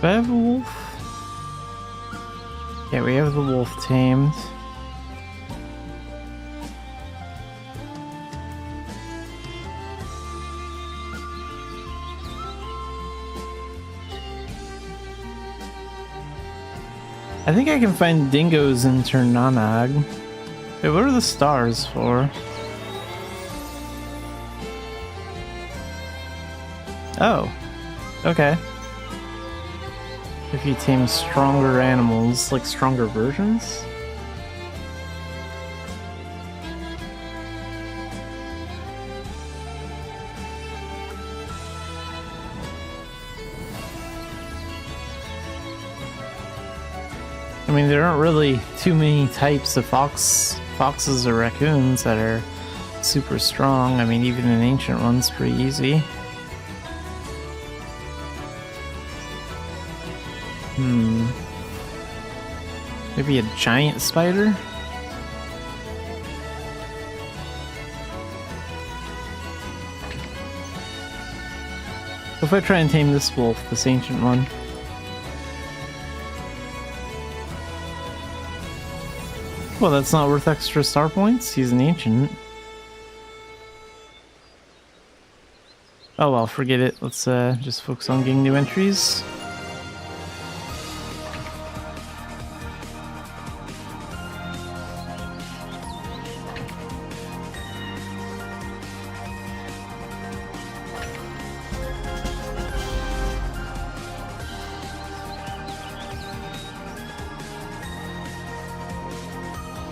S1: Do I have a wolf? Yeah, we have the wolf tamed. I think I can find dingoes in Ternanag. Wait, what are the stars for? Oh, okay. If you tame stronger animals, like stronger versions? I mean, there aren't really too many types of foxes or raccoons that are super strong. I mean, even an ancient one's pretty easy. Maybe a giant spider? If I try and tame this wolf, this ancient one. Well, that's not worth extra star points. He's an ancient. Oh well, forget it. Let's just focus on getting new entries.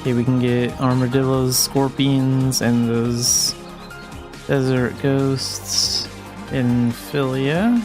S1: Okay, we can get armadillos, scorpions, and those desert ghosts in Philia.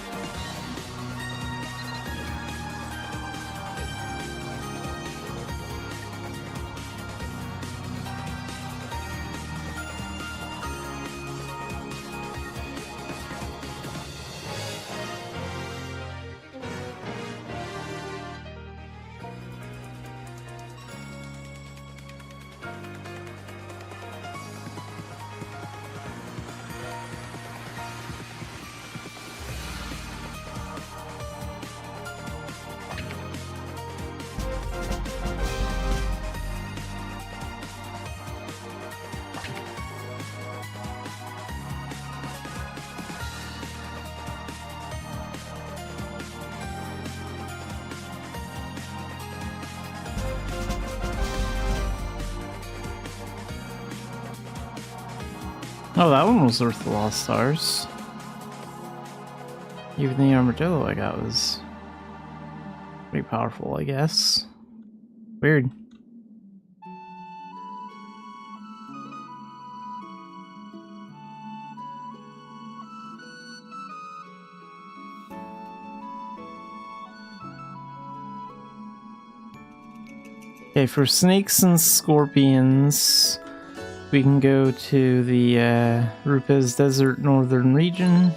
S1: Oh, that one was worth the lost stars. Even the armadillo I got was pretty powerful, I guess. Weird. Okay, for snakes and scorpions, we can go to the Rupes Desert Northern region.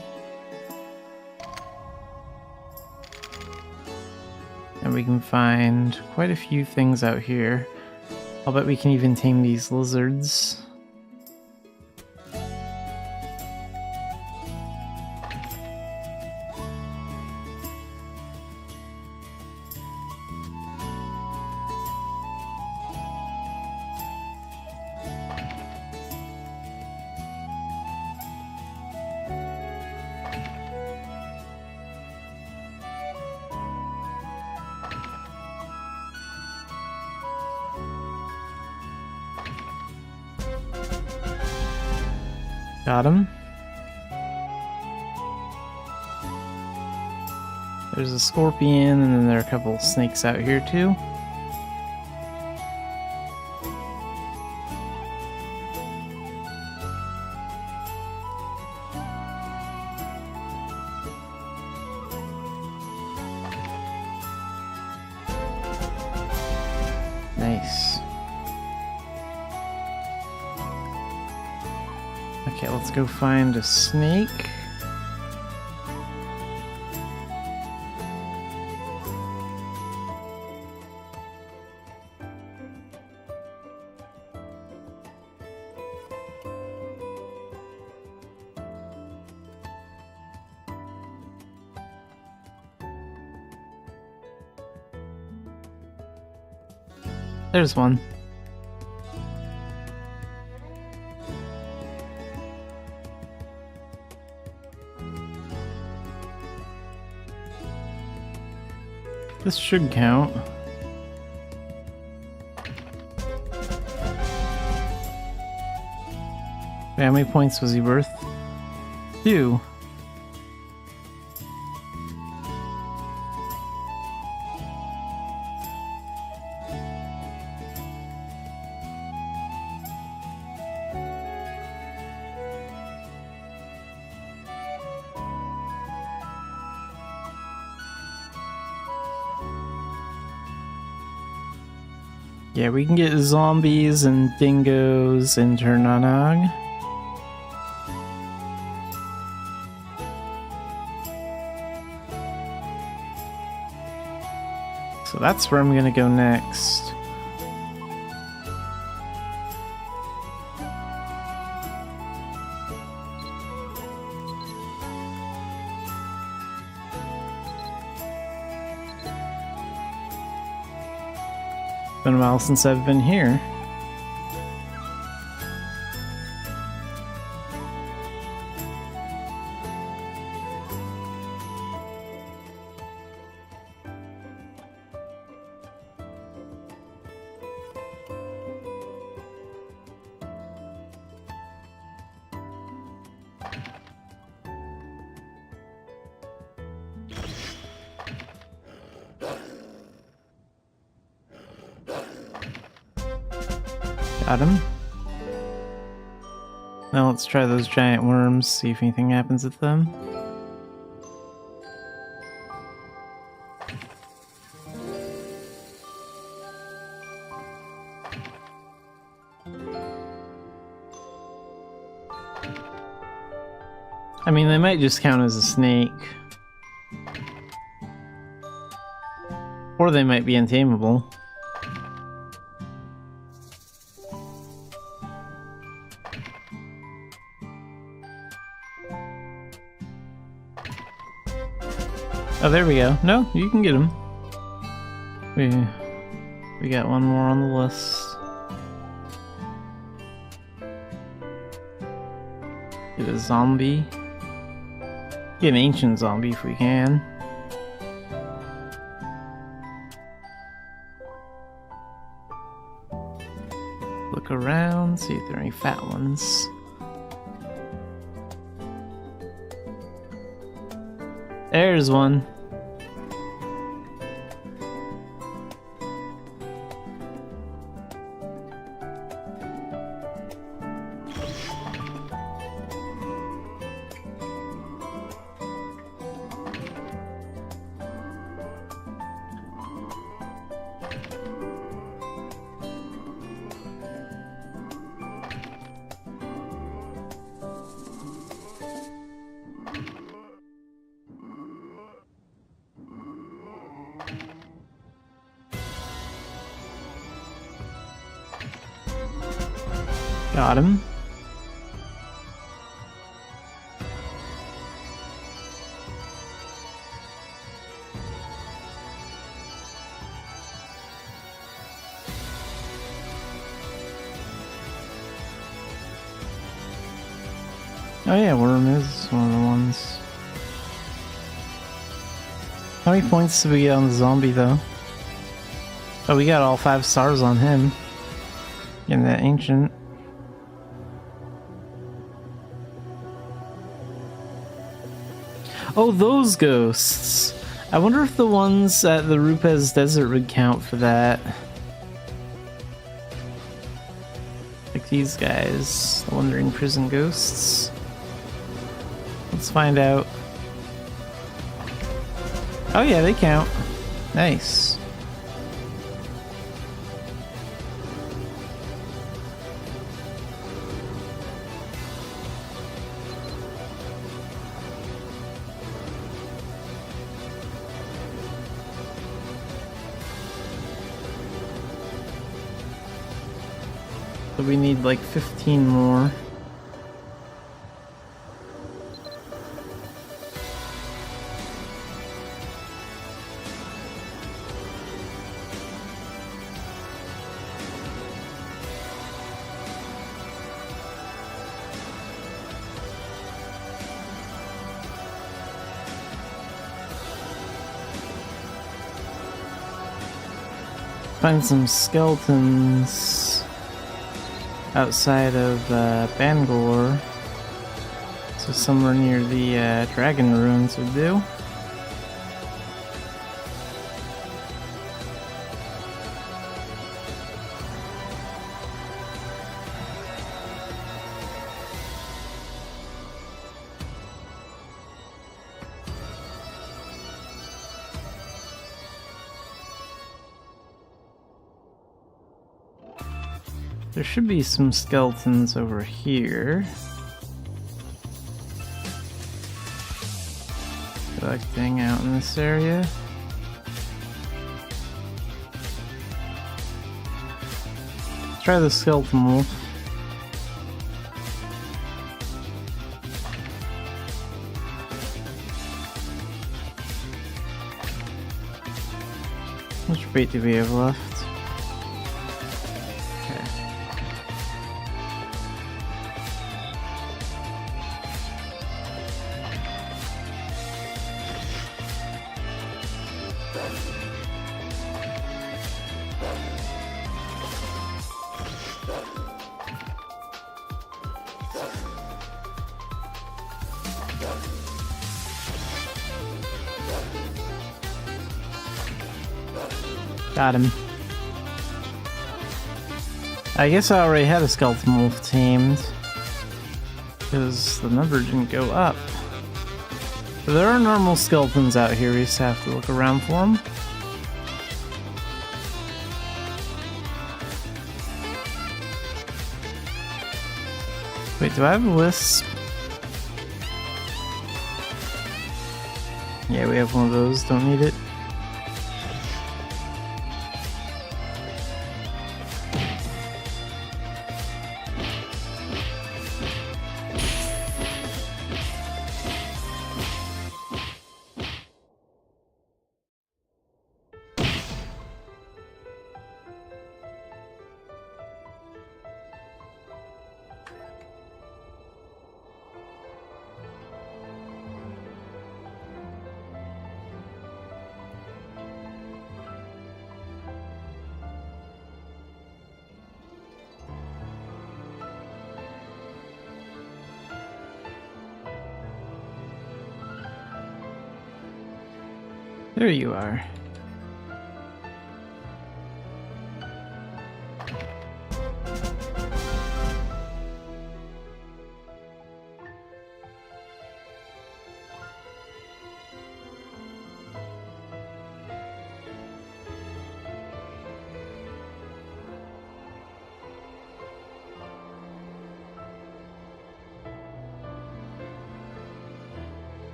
S1: And we can find quite a few things out here. I'll bet we can even tame these lizards. Got him. There's a scorpion, and then there are a couple snakes out here too. Nice. Okay, let's go find a snake. There's one. This should count. How many points was he worth? 2. Yeah, we can get zombies and dingoes in Ternanog. So that's where I'm gonna go next. Been a while since I've been here. Got him. Now let's try those giant worms, see if anything happens with them. I mean, they might just count as a snake. Or they might be untamable. Oh, there we go. No, you can get him. We got one more on the list. Get a zombie. Get an ancient zombie if we can. Look around, see if there are any fat ones. There's one. Got him. Oh yeah, Worm is one of the ones. How many points did we get on the zombie though? Oh, we got all 5 stars on him. Getting that ancient. Oh, those ghosts! I wonder if the ones at the Rupes Desert would count for that. Like these guys, the wandering prison ghosts. Let's find out. Oh yeah, they count. Nice. So we need like 15 more. Find some skeletons outside of Bangor. So somewhere near the dragon ruins would do. There should be some skeletons over here. Collecting out in this area. Let's try the skeleton wolf. How much bait do we have left? Got him. I guess I already had a skeleton wolf tamed, because the number didn't go up. But there are normal skeletons out here, we just have to look around for them. Wait, do I have a wisp? Yeah, we have one of those, don't need it. There you are.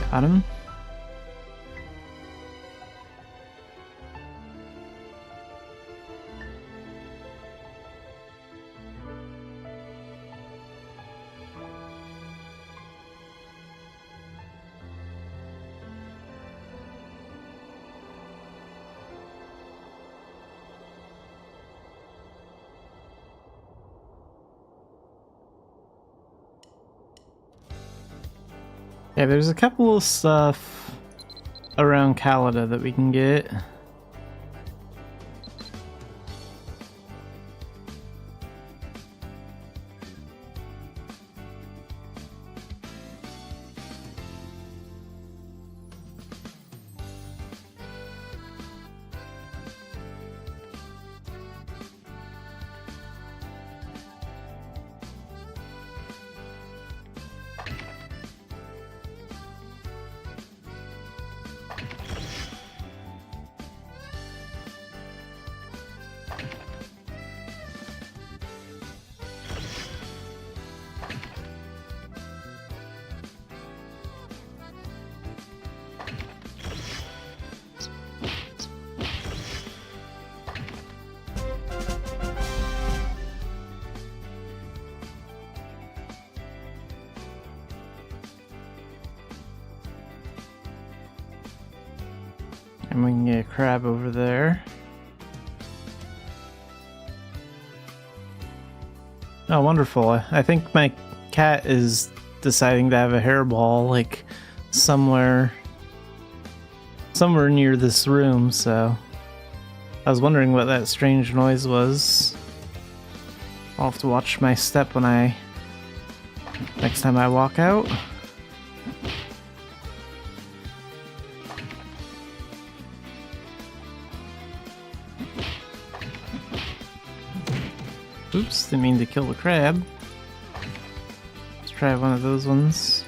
S1: Got him. Yeah, there's a couple of stuff around Calida that we can get. And we can get a crab over there. Oh, wonderful. I think my cat is deciding to have a hairball, like, somewhere near this room, so I was wondering what that strange noise was. I'll have to watch my step next time I walk out. Oops, didn't mean to kill the crab. Let's try one of those ones.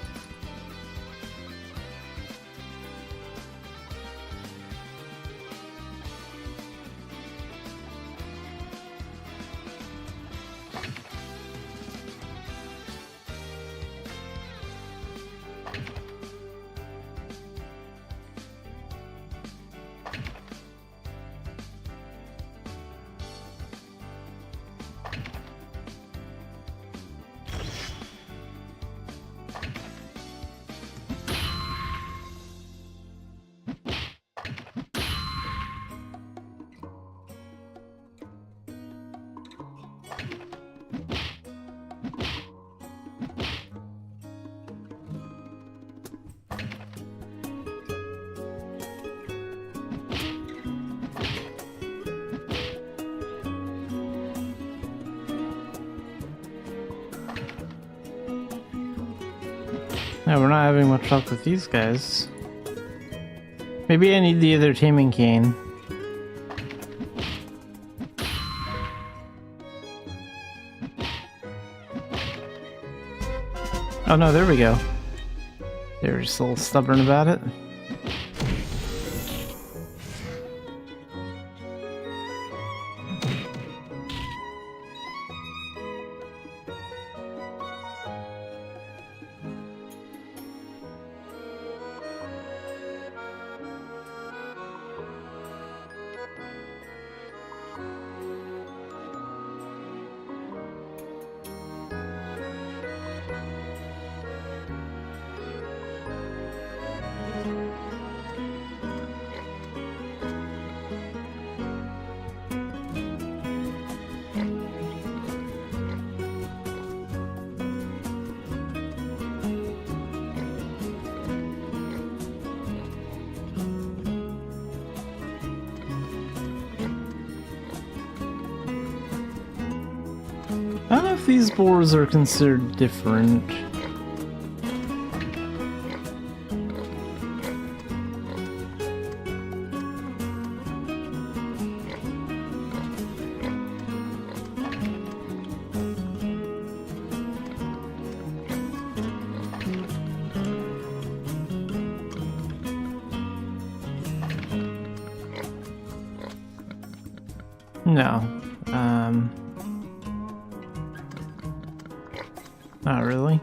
S1: Yeah, we're not having much luck with these guys. Maybe I need the other taming cane. Oh no, there we go. They're just a little stubborn about it. I don't know if these boars are considered different. No. Not really.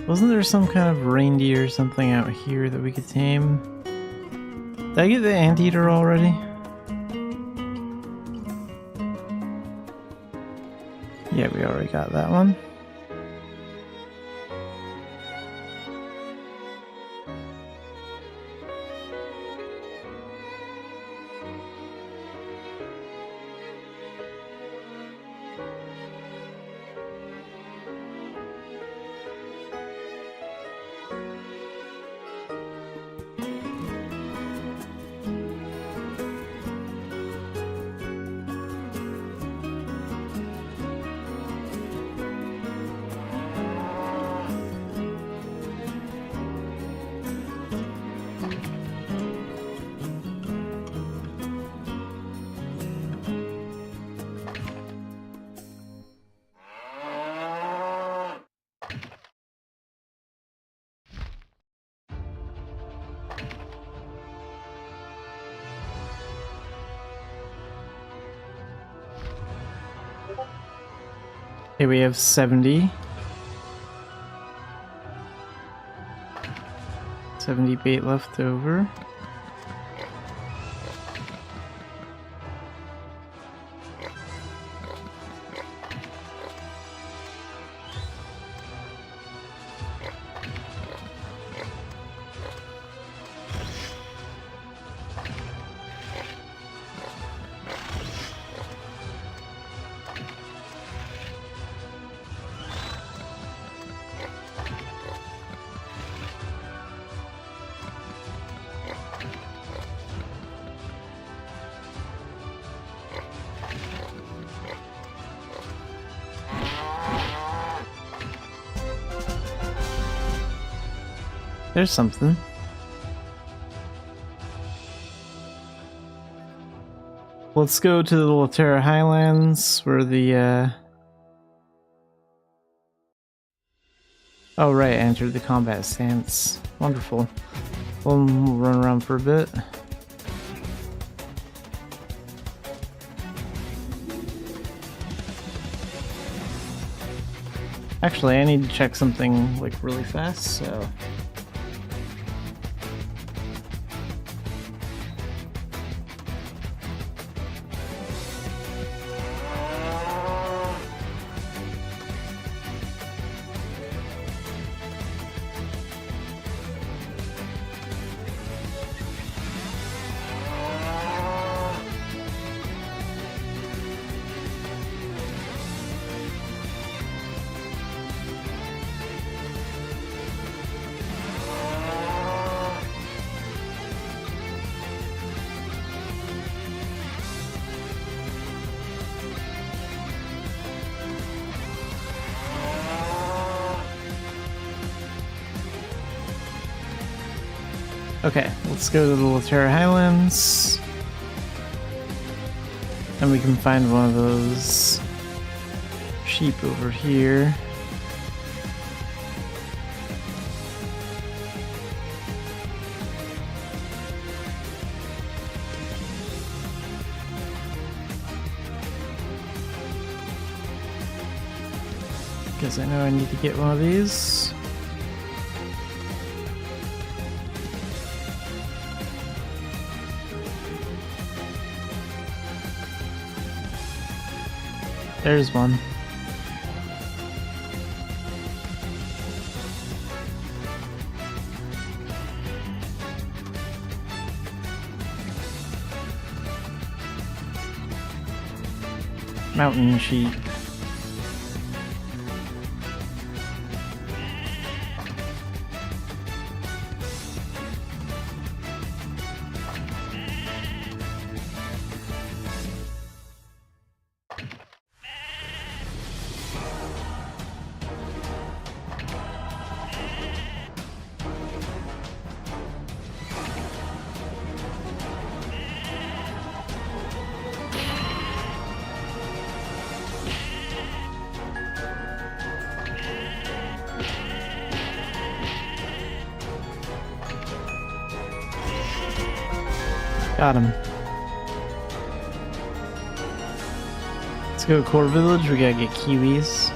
S1: Wasn't there some kind of reindeer or something out here that we could tame? Did I get the anteater already? Yeah, we already got that one. Okay, we have 70. 70 bait left over. There's something. Let's go to the Laterra Highlands, where the, Oh right, I entered the combat stance. Wonderful. We'll run around for a bit. Actually, I need to check something, like, really fast, so... Okay, let's go to the Laterra Highlands. And we can find one of those sheep over here. Because I know I need to get one of these. There's one. Mountain sheep. Got him. Let's go to Core Village, we gotta get kiwis.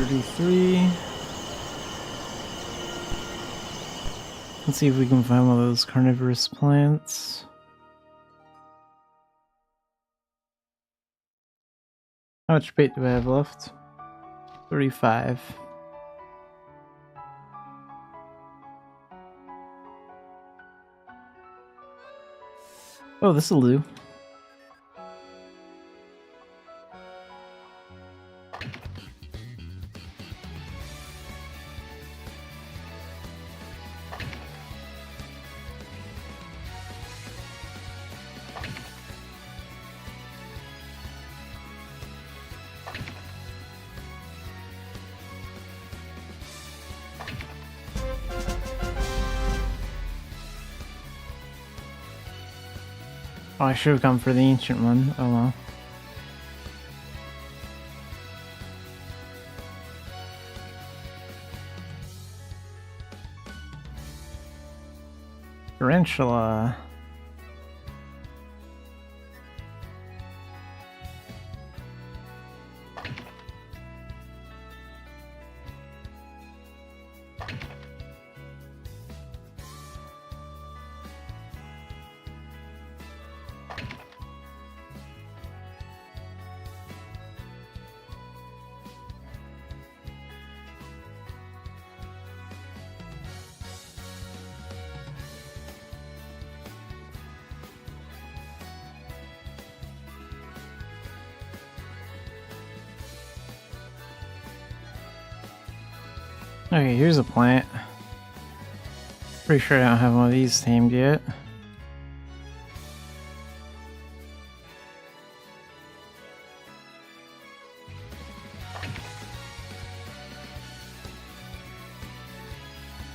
S1: 33. Let's see if we can find one of those carnivorous plants. How much bait do I have left? 35. Oh, this'll do. Oh, I should have gone for the ancient one. Oh well. Tarantula. Okay, here's a plant. Pretty sure I don't have one of these tamed yet.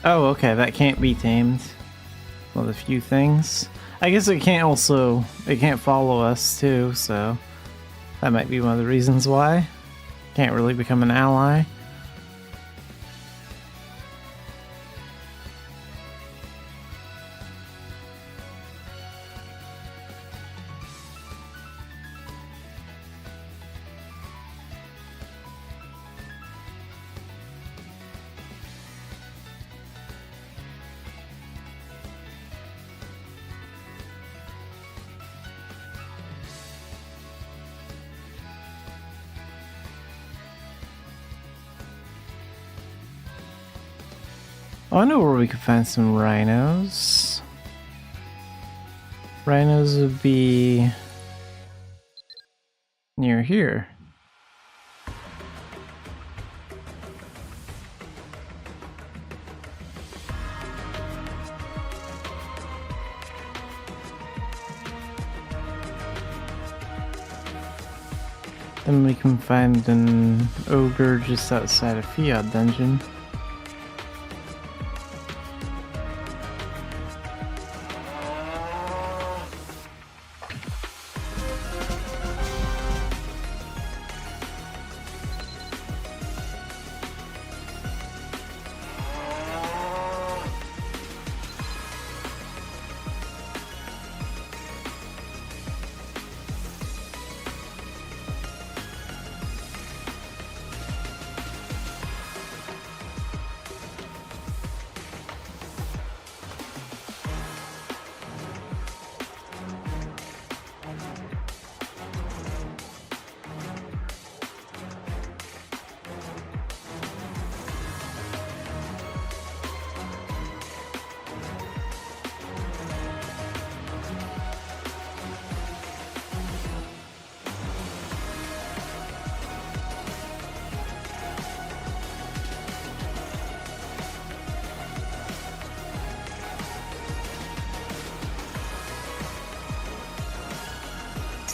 S1: Oh, okay, that can't be tamed. One of the few things. I guess it can't follow us too, so that might be one of the reasons why. Can't really become an ally. Oh, I know where we could find some rhinos. Rhinos would be near here. Then we can find an ogre just outside of Fiat Dungeon.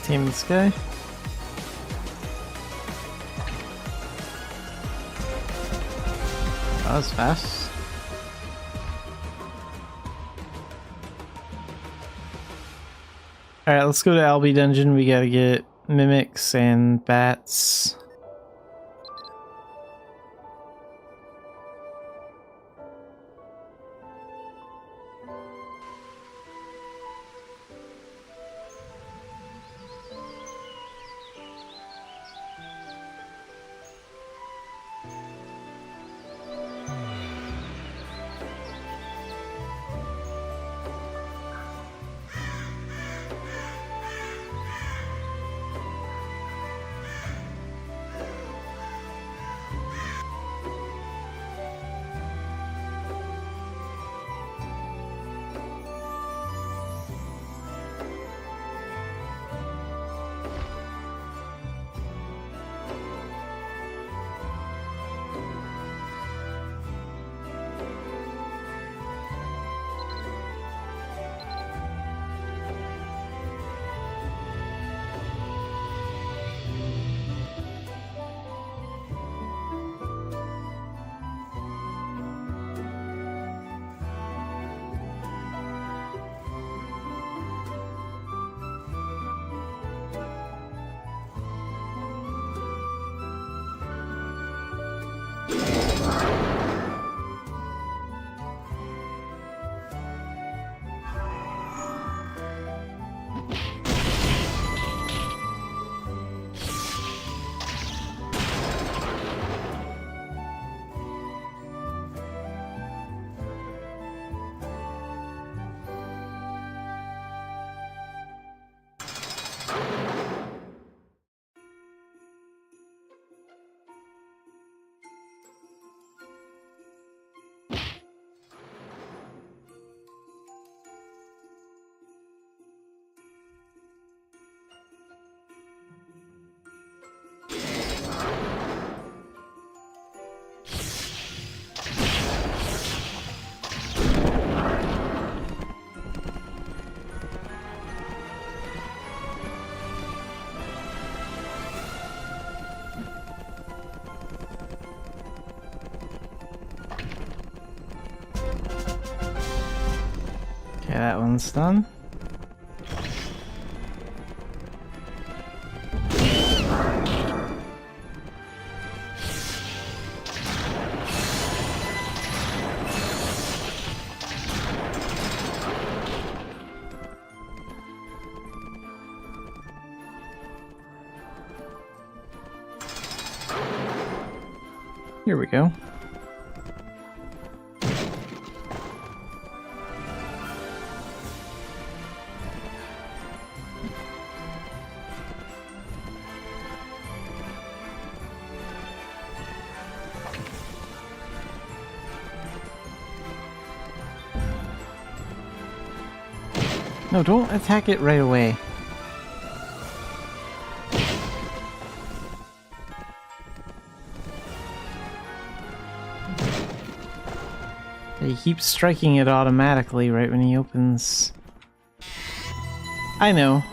S1: Tame this guy. That was fast. Alright, let's go to Albi Dungeon. We gotta get mimics and bats. Okay, that one's done. Here we go. No, don't attack it right away. He keeps striking it automatically right when he opens. I know,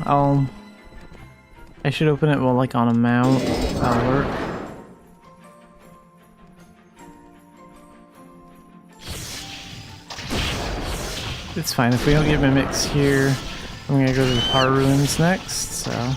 S1: I should open it well, like on a mount. That'll work. It's fine if we don't get mimics here. I'm gonna go to the Par Ruins next, so.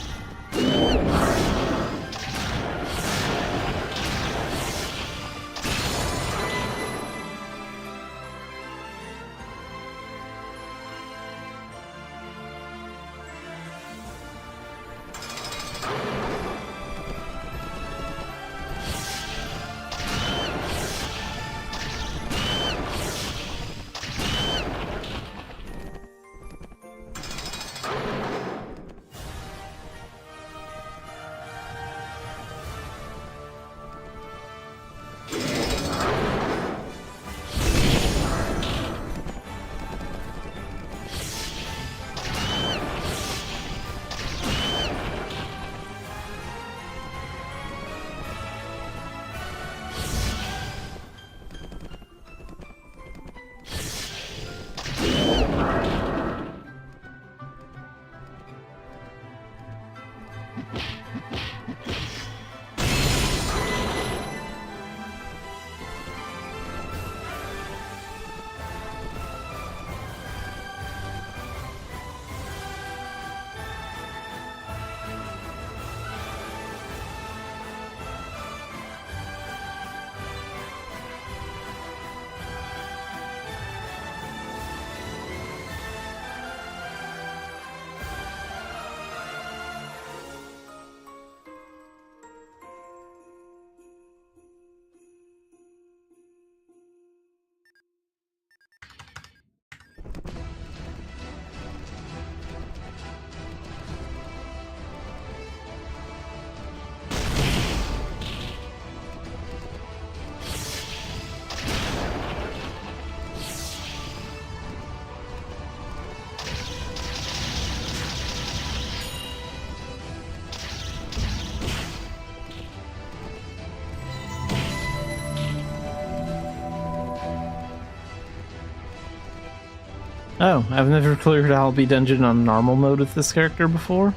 S1: Oh, I've never cleared Albie Dungeon on normal mode with this character before.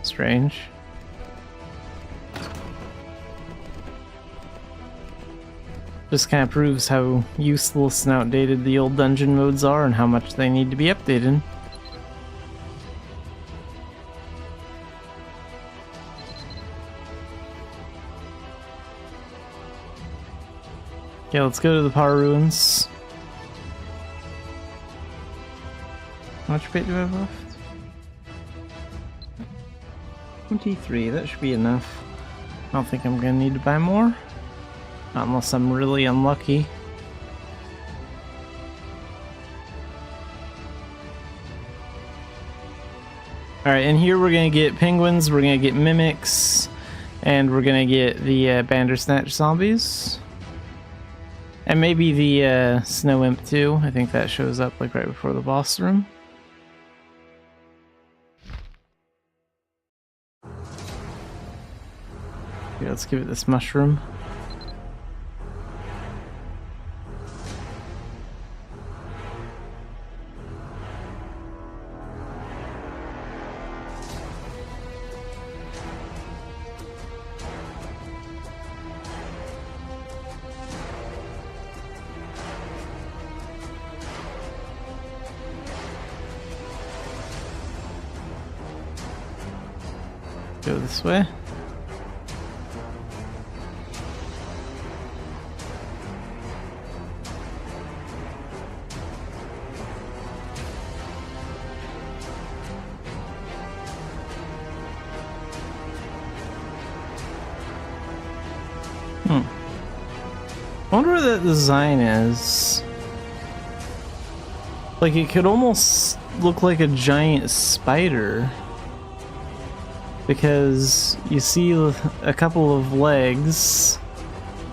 S1: Strange. Just kind of proves how useless and outdated the old dungeon modes are and how much they need to be updated. Okay, let's go to the Par Ruins. How much fate do I have left? 23, that should be enough. I don't think I'm gonna need to buy more. Not unless I'm really unlucky. Alright, and here we're gonna get penguins, we're gonna get mimics, and we're gonna get the Bandersnatch zombies. And maybe the Snow Imp too. I think that shows up like right before the boss room. Okay, let's give it this mushroom. Go this way. I wonder what that design is. Like, it could almost look like a giant spider. Because you see a couple of legs,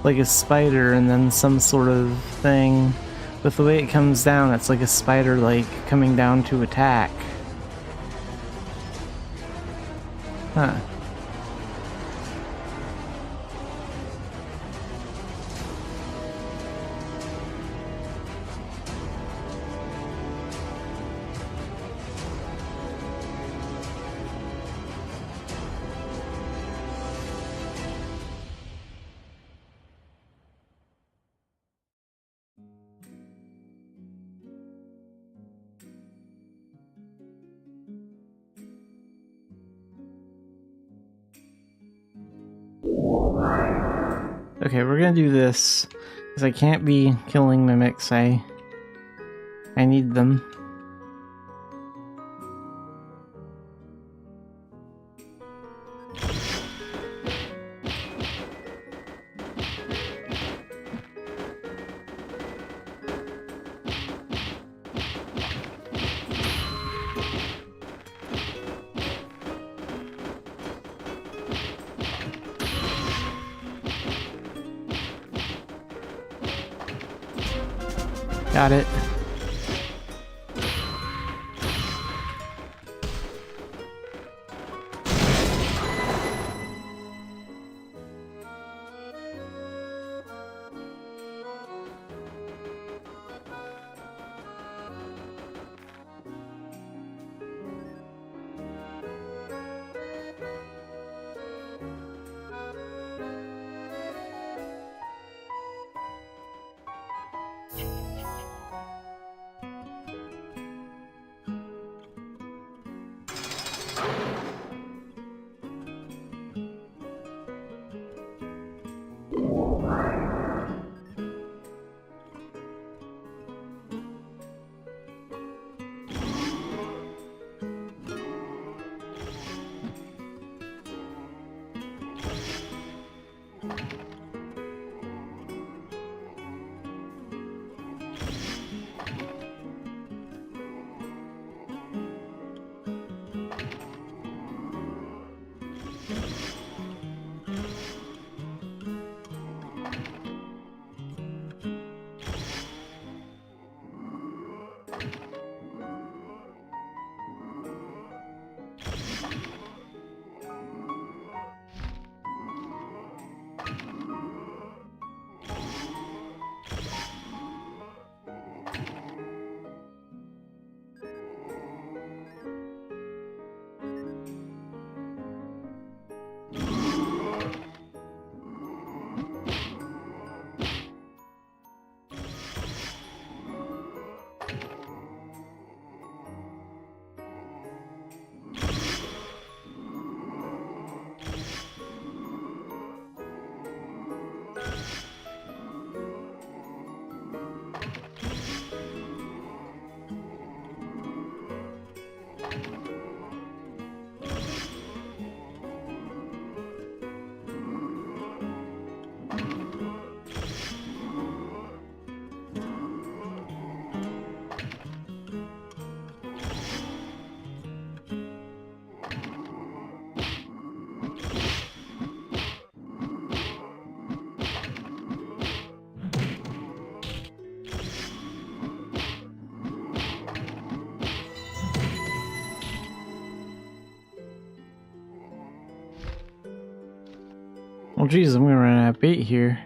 S1: like a spider, and then some sort of thing. With the way it comes down, it's like a spider, like, coming down to attack. Huh. Okay, we're gonna do this because I can't be killing mimics. I need them. Got it. Well, geez, I'm gonna run out of bait here.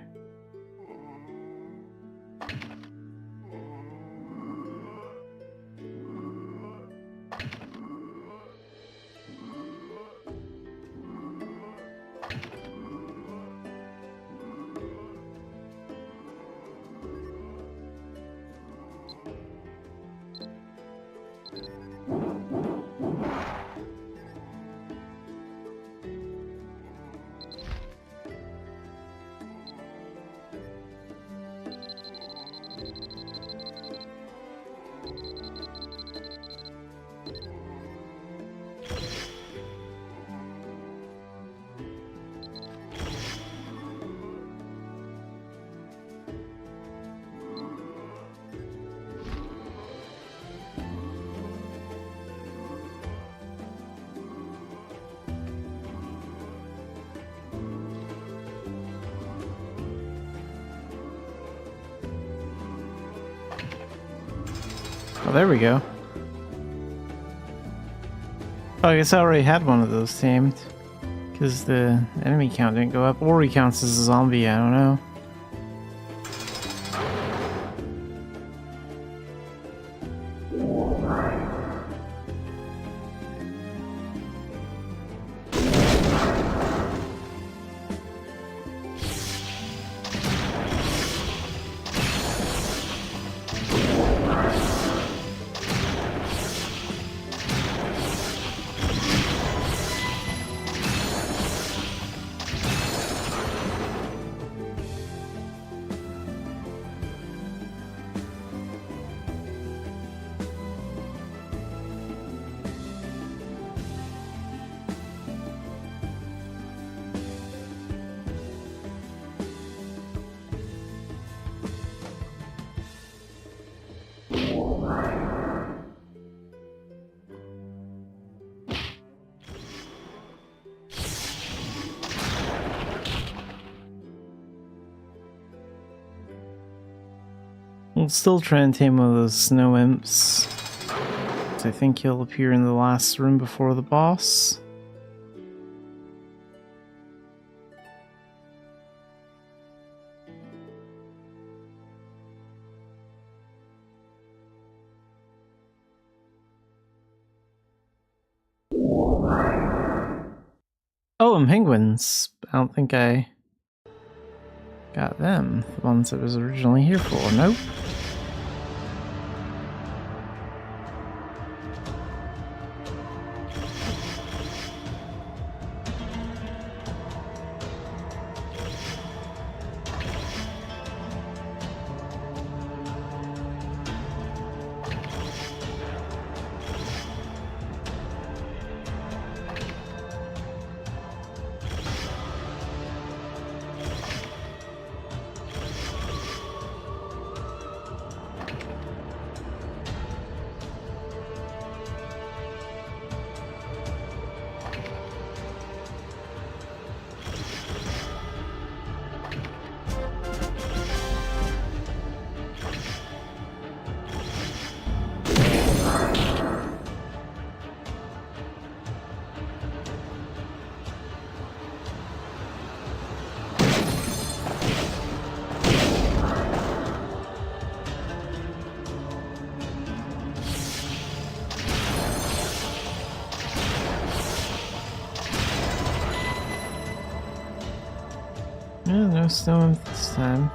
S1: Oh, there we go. Oh, I guess I already had one of those tamed. Because the enemy count didn't go up. Or he counts as a zombie, I don't know. We'll still try and tame one of those snow imps. I think he'll appear in the last room before the boss. Oh, and penguins. I don't think I got them. The ones I was originally here for. Nope. Yeah, no snow imp this time.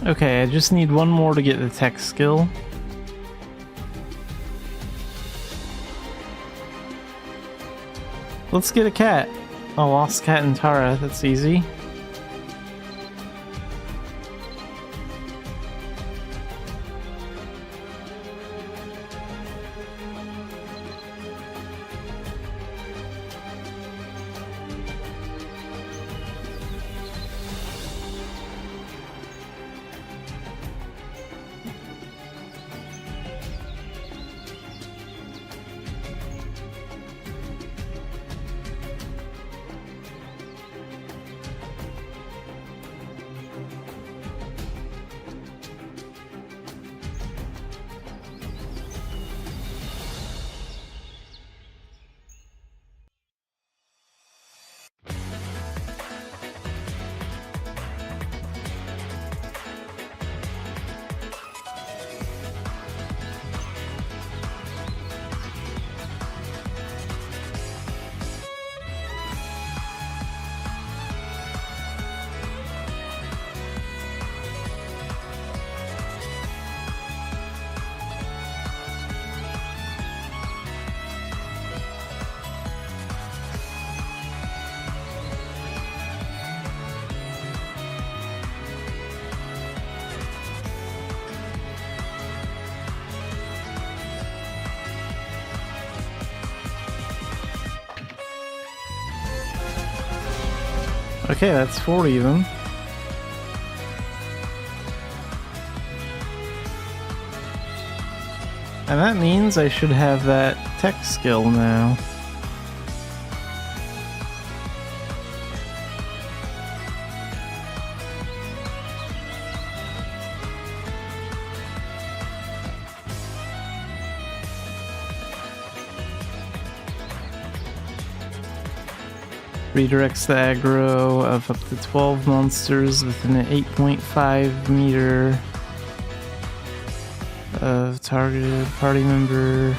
S1: Okay, I just need one more to get the tech skill. Let's get a cat. A lost cat and Tara, that's easy. Okay, that's 40 of them. And that means I should have that tech skill now. Redirects the aggro of up to 12 monsters within an 8.5 meter of targeted party member.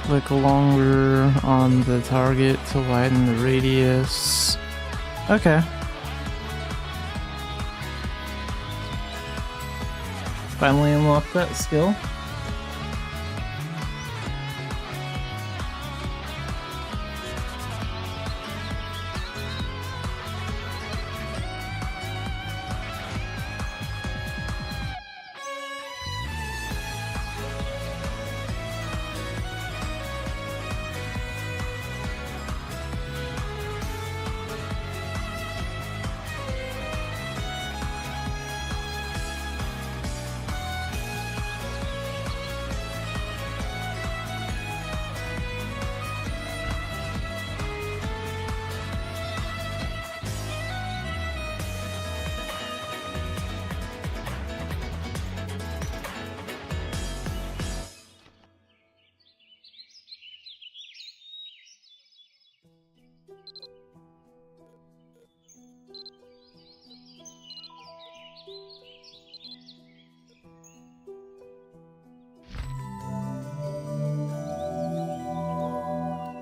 S1: Click longer on the target to widen the radius. Okay. Finally unlocked that skill.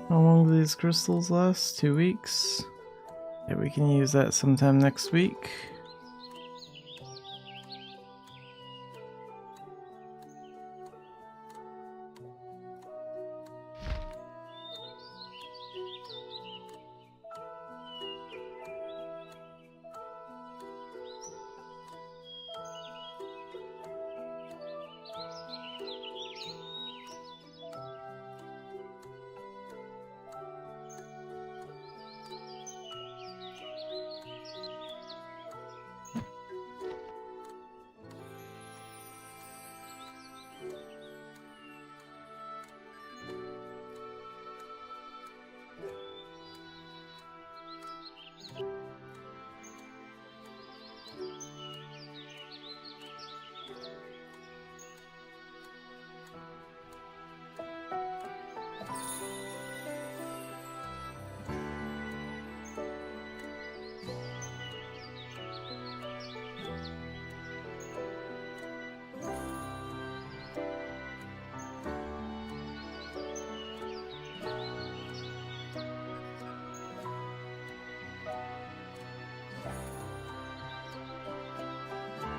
S1: How long do these crystals last? 2 weeks? Yeah, we can use that sometime next week.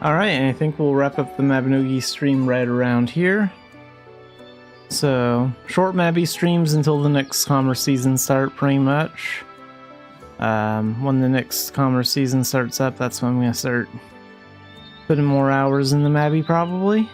S1: Alright, and I think we'll wrap up the Mabinogi stream right around here. So, short Mabby streams until the next commerce season start, pretty much. When the next commerce season starts up, that's when I'm going to start putting more hours in the Mabby, probably.